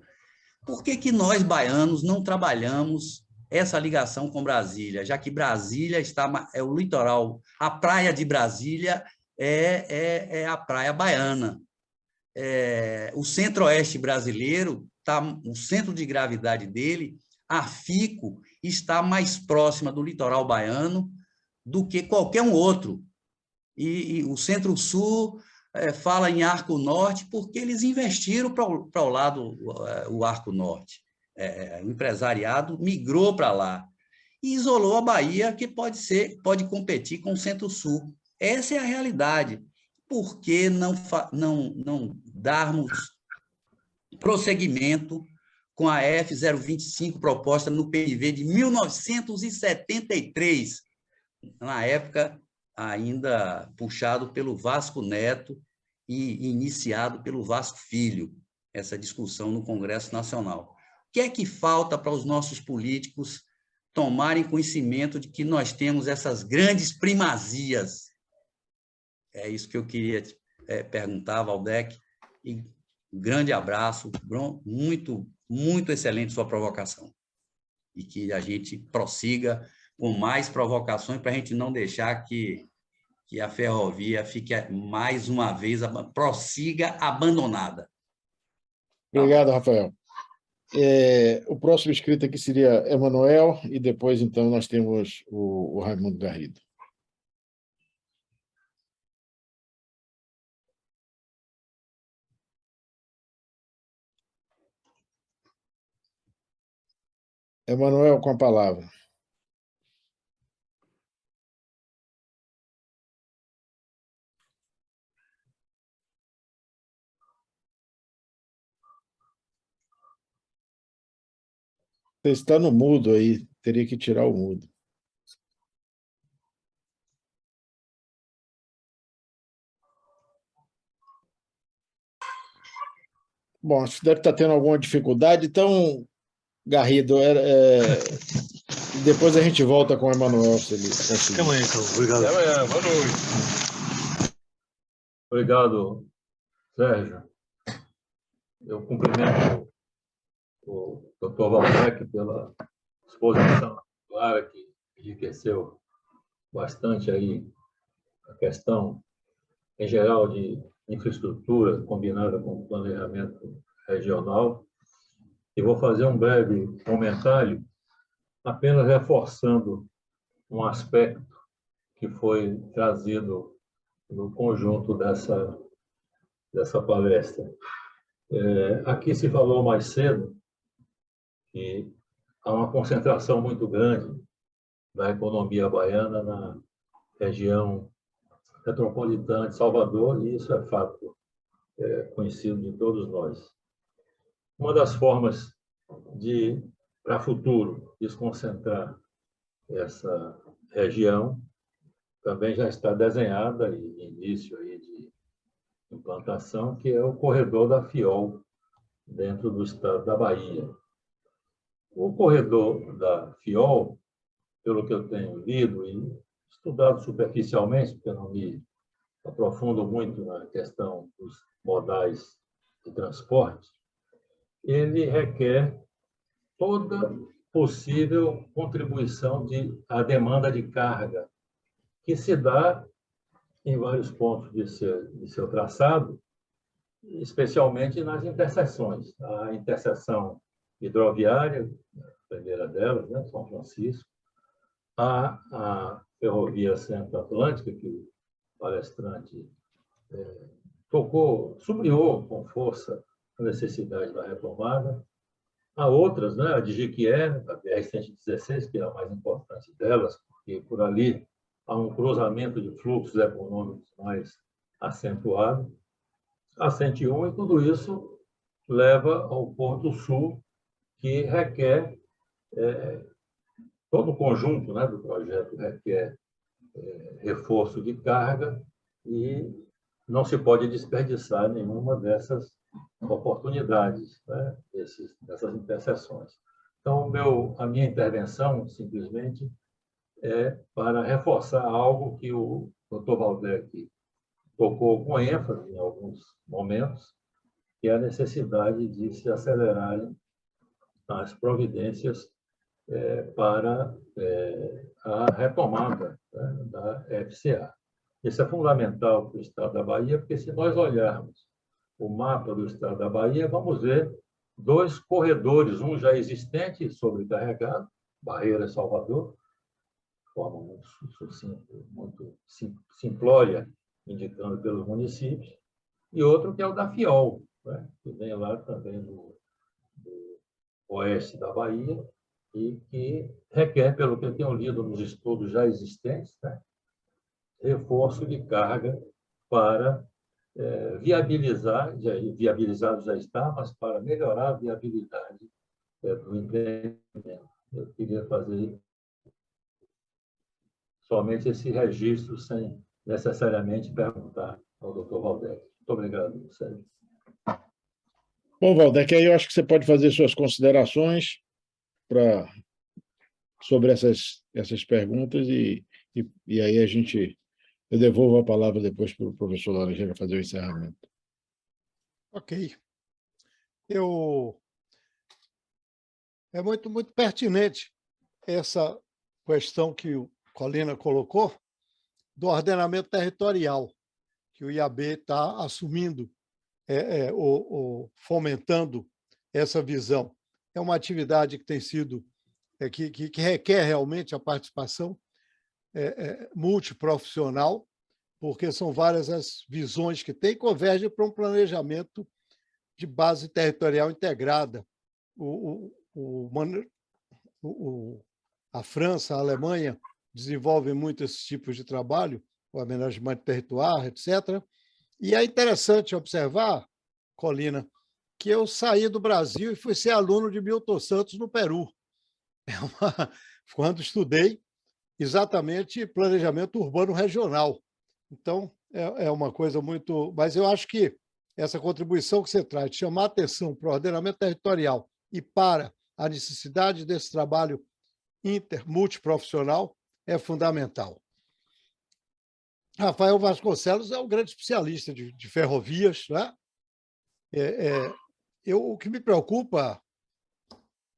Por que nós, baianos, não trabalhamos essa ligação com Brasília, já que Brasília é o litoral, a praia de Brasília é a praia baiana. O Centro-Oeste brasileiro, o centro de gravidade dele, a FICO, está mais próxima do litoral baiano do que qualquer um outro. E o Centro-Sul fala em Arco Norte porque eles investiram para o lado o Arco Norte. O empresariado migrou para lá e isolou a Bahia, que pode competir com o Centro-Sul. Essa é a realidade. Por que não darmos prosseguimento com a F025 proposta no PNV de 1973, na época ainda puxado pelo Vasco Neto e iniciado pelo Vasco Filho, essa discussão no Congresso Nacional. O que é que falta para os nossos políticos tomarem conhecimento de que nós temos essas grandes primazias? É isso que eu queria perguntar, Waldeck, e um grande abraço, muito, muito excelente sua provocação. E que a gente prossiga com mais provocações para a gente não deixar que a ferrovia fique mais uma vez, prossiga abandonada. Obrigado, Rafael. O próximo inscrito aqui seria Emanuel, e depois, então, nós temos o Raimundo Garrido. Emanuel, com a palavra. Você está no mudo aí, teria que tirar o mudo. Bom, acho que deve estar tendo alguma dificuldade, então, Garrido, depois a gente volta com o Emanuel, se ele conseguir. Até amanhã, então. Obrigado. Até amanhã. Boa noite. Obrigado, Sérgio. Eu cumprimento o Dr. Waldeck pela exposição clara que enriqueceu bastante aí a questão, em geral, de infraestrutura combinada com planejamento regional. E vou fazer um breve comentário, apenas reforçando um aspecto que foi trazido no conjunto dessa palestra. Aqui se falou mais cedo que há uma concentração muito grande da economia baiana na região metropolitana de Salvador, e isso é fato conhecido de todos nós. Uma das formas de, para o futuro, desconcentrar essa região também já está desenhada e início aí de implantação, que é o corredor da FIOL, dentro do estado da Bahia. O corredor da FIOL, pelo que eu tenho lido e estudado superficialmente, porque eu não me aprofundo muito na questão dos modais de transporte, ele requer toda possível contribuição à demanda de carga, que se dá em vários pontos de seu traçado, especialmente nas interseções. A interseção hidroviária, a primeira delas, né, São Francisco, a ferrovia Centro-Atlântica, que o palestrante sublinhou com força a necessidade da retomada. Há outras, né, a de Jequié, a BR-116, que é a mais importante delas, porque por ali há um cruzamento de fluxos econômicos mais acentuado. A 101, e tudo isso leva ao Porto Sul, que requer, todo o conjunto, né, do projeto requer reforço de carga, e não se pode desperdiçar nenhuma dessas oportunidades, né, dessas interseções. Então, a minha intervenção, simplesmente, é para reforçar algo que o Dr. Waldeck tocou com ênfase em alguns momentos, que é a necessidade de se acelerarem as providências para a retomada, né, da FCA. Isso é fundamental para o estado da Bahia, porque se nós olharmos o mapa do estado da Bahia, vamos ver dois corredores, um já existente, sobrecarregado, Barreira-Salvador, de forma muito sucinta, muito simplória, indicando pelos municípios, e outro que é o da FIOL, né, que vem lá também do oeste da Bahia, e que requer, pelo que eu tenho lido nos estudos já existentes, né, reforço de carga para viabilizar, viabilizado já está, mas para melhorar a viabilidade do empreendimento. Eu queria fazer somente esse registro, sem necessariamente perguntar ao Dr. Waldeck. Muito obrigado, Sérgio. Bom, Waldeck, aí eu acho que você pode fazer suas considerações sobre essas perguntas, e aí eu devolvo a palavra depois para o professor Laranjeira fazer o encerramento. Ok. É muito, muito pertinente essa questão que o Colina colocou do ordenamento territorial, que o IAB está assumindo, fomentando essa visão. É uma atividade que tem sido, que requer realmente a participação multiprofissional, porque são várias as visões que tem, convergem para um planejamento de base territorial integrada. A França, a Alemanha desenvolvem muito esses tipos de trabalho, o aménagement territoire, etc. E é interessante observar, Colina, que eu saí do Brasil e fui ser aluno de Milton Santos no Peru, quando estudei exatamente planejamento urbano regional. Então, é uma coisa muito... Mas eu acho que essa contribuição que você traz, de chamar atenção para o ordenamento territorial e para a necessidade desse trabalho multiprofissional, é fundamental. Rafael Vasconcelos é um grande especialista de ferrovias, né? O que me preocupa,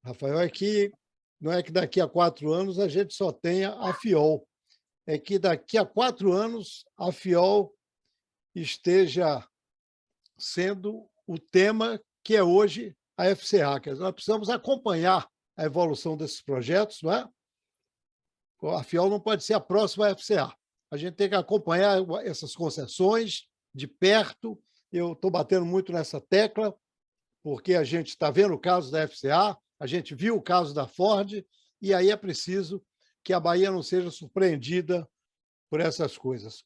Rafael, é que não é que daqui a 4 anos a gente só tenha a FIOL, é que daqui a 4 anos a FIOL esteja sendo o tema que é hoje a FCA. Quer dizer, nós precisamos acompanhar a evolução desses projetos, não é? A FIOL não pode ser a próxima FCA. A gente tem que acompanhar essas concessões de perto. Eu estou batendo muito nessa tecla, porque a gente está vendo o caso da FCA, A gente viu o caso da Ford, e aí é preciso que a Bahia não seja surpreendida por essas coisas.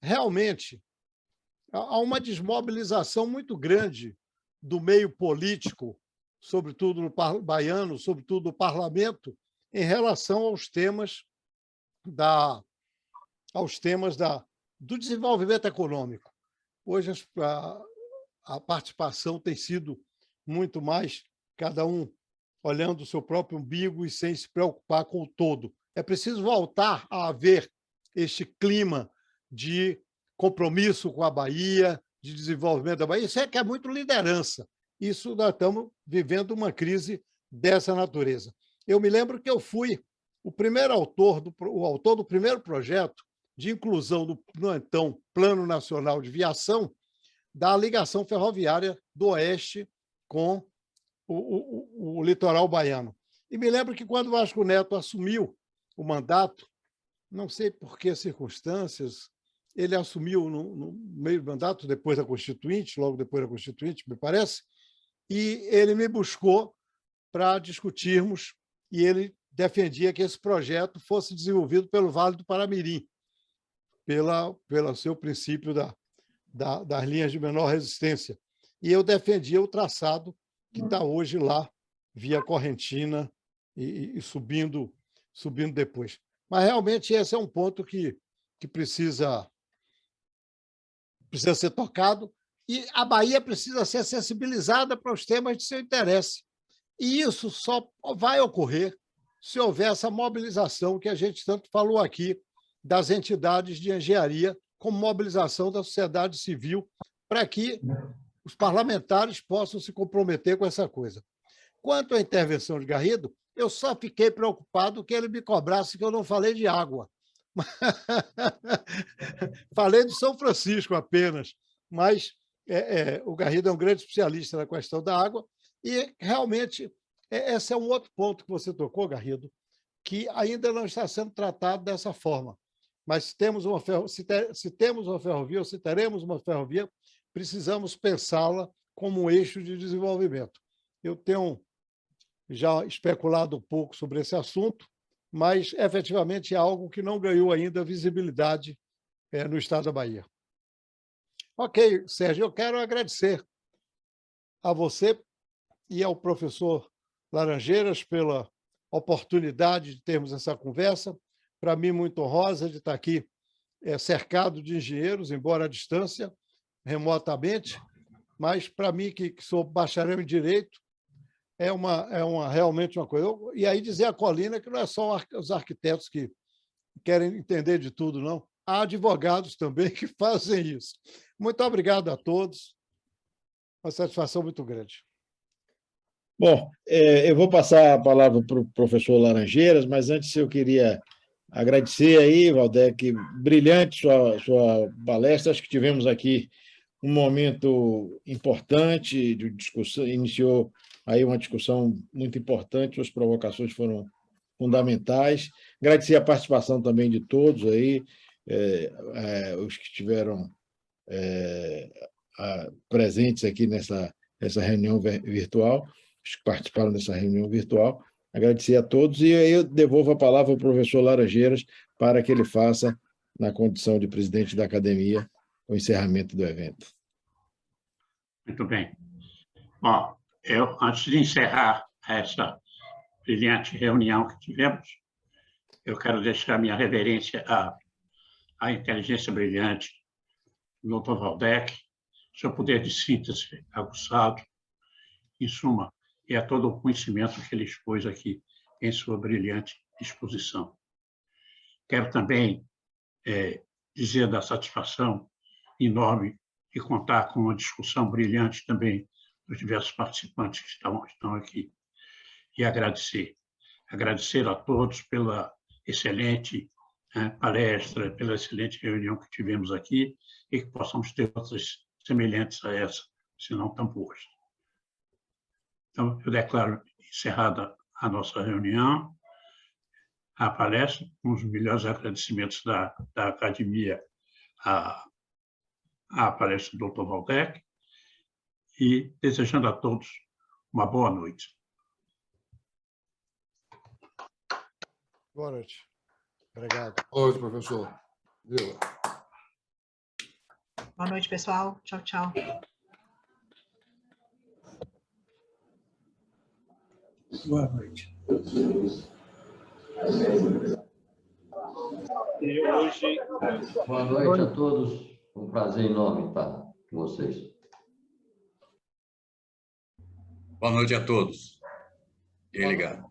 Realmente, há uma desmobilização muito grande do meio político, sobretudo no baiano, sobretudo no parlamento, em relação aos temas do desenvolvimento econômico. Hoje a participação tem sido muito mais cada um olhando o seu próprio umbigo e sem se preocupar com o todo. É preciso voltar a haver este clima de compromisso com a Bahia, de desenvolvimento da Bahia. Isso é que é muito liderança. Isso nós estamos vivendo uma crise dessa natureza. Eu me lembro que eu fui o autor do primeiro projeto de inclusão no então Plano Nacional de Viação da ligação ferroviária do Oeste com o litoral baiano. E me lembro que quando o Vasco Neto assumiu o mandato, não sei por que circunstâncias, ele assumiu no meio do mandato, depois da Constituinte, logo depois da Constituinte, me parece, e ele me buscou para discutirmos, e ele defendia que esse projeto fosse desenvolvido pelo Vale do Paramirim, pelo seu princípio das linhas de menor resistência. E eu defendia o traçado que está hoje lá, via Correntina, e subindo depois. Mas, realmente, esse é um ponto que precisa ser tocado, e a Bahia precisa ser sensibilizada para os temas de seu interesse. E isso só vai ocorrer se houver essa mobilização que a gente tanto falou aqui das entidades de engenharia, como mobilização da sociedade civil, para que os parlamentares possam se comprometer com essa coisa. Quanto à intervenção de Garrido, eu só fiquei preocupado que ele me cobrasse que eu não falei de água. Falei de São Francisco apenas, mas o Garrido é um grande especialista na questão da água, e realmente esse é um outro ponto que você tocou, Garrido, que ainda não está sendo tratado dessa forma. Mas se temos uma ferrovia, ou se teremos uma ferrovia, precisamos pensá-la como um eixo de desenvolvimento. Eu tenho já especulado um pouco sobre esse assunto, mas, efetivamente, é algo que não ganhou ainda visibilidade no estado da Bahia. Ok, Sérgio, eu quero agradecer a você e ao professor Laranjeiras pela oportunidade de termos essa conversa. Para mim, muito honrosa de estar aqui cercado de engenheiros, embora à distância, remotamente, mas, para mim, que sou bacharel em Direito, é realmente uma coisa. E aí dizer a Colina que não é só os arquitetos que querem entender de tudo, não. Há advogados também que fazem isso. Muito obrigado a todos. Uma satisfação muito grande. Bom, eu vou passar a palavra para o professor Laranjeiras, mas antes eu queria agradecer aí, Valdec, brilhante sua palestra. Acho que tivemos aqui um momento importante de discussão, iniciou aí uma discussão muito importante, suas provocações foram fundamentais. Agradecer a participação também de todos aí, os que estiveram presentes aqui nessa reunião virtual, os que participaram dessa reunião virtual. Agradecer a todos, e aí eu devolvo a palavra ao professor Laranjeiras para que ele faça, na condição de presidente da academia, o encerramento do evento. Muito bem. Bom, antes de encerrar essa brilhante reunião que tivemos, eu quero deixar minha reverência à inteligência brilhante do Dr. Valdec, seu poder de síntese aguçado, em suma, e a todo o conhecimento que ele expôs aqui em sua brilhante exposição. Quero também dizer da satisfação enorme de contar com uma discussão brilhante também dos diversos participantes que estão aqui. E agradecer a todos pela excelente palestra, pela excelente reunião que tivemos aqui, e que possamos ter outras semelhantes a essa, se não tão boas. Então, eu declaro encerrada a nossa reunião, a palestra, com os melhores agradecimentos da academia à palestra do Dr. Valdec, e desejando a todos uma boa noite. Boa noite. Obrigado. Boa noite, professor. Viu? Boa noite, pessoal. Tchau, tchau. Boa noite. Boa noite a todos. Um prazer enorme estar com vocês. Boa noite a todos. E aí, ligado.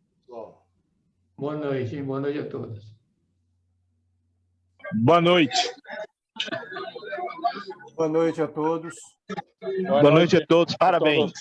Boa noite a todos. Boa noite. Boa noite a todos. Boa noite a todos. Parabéns.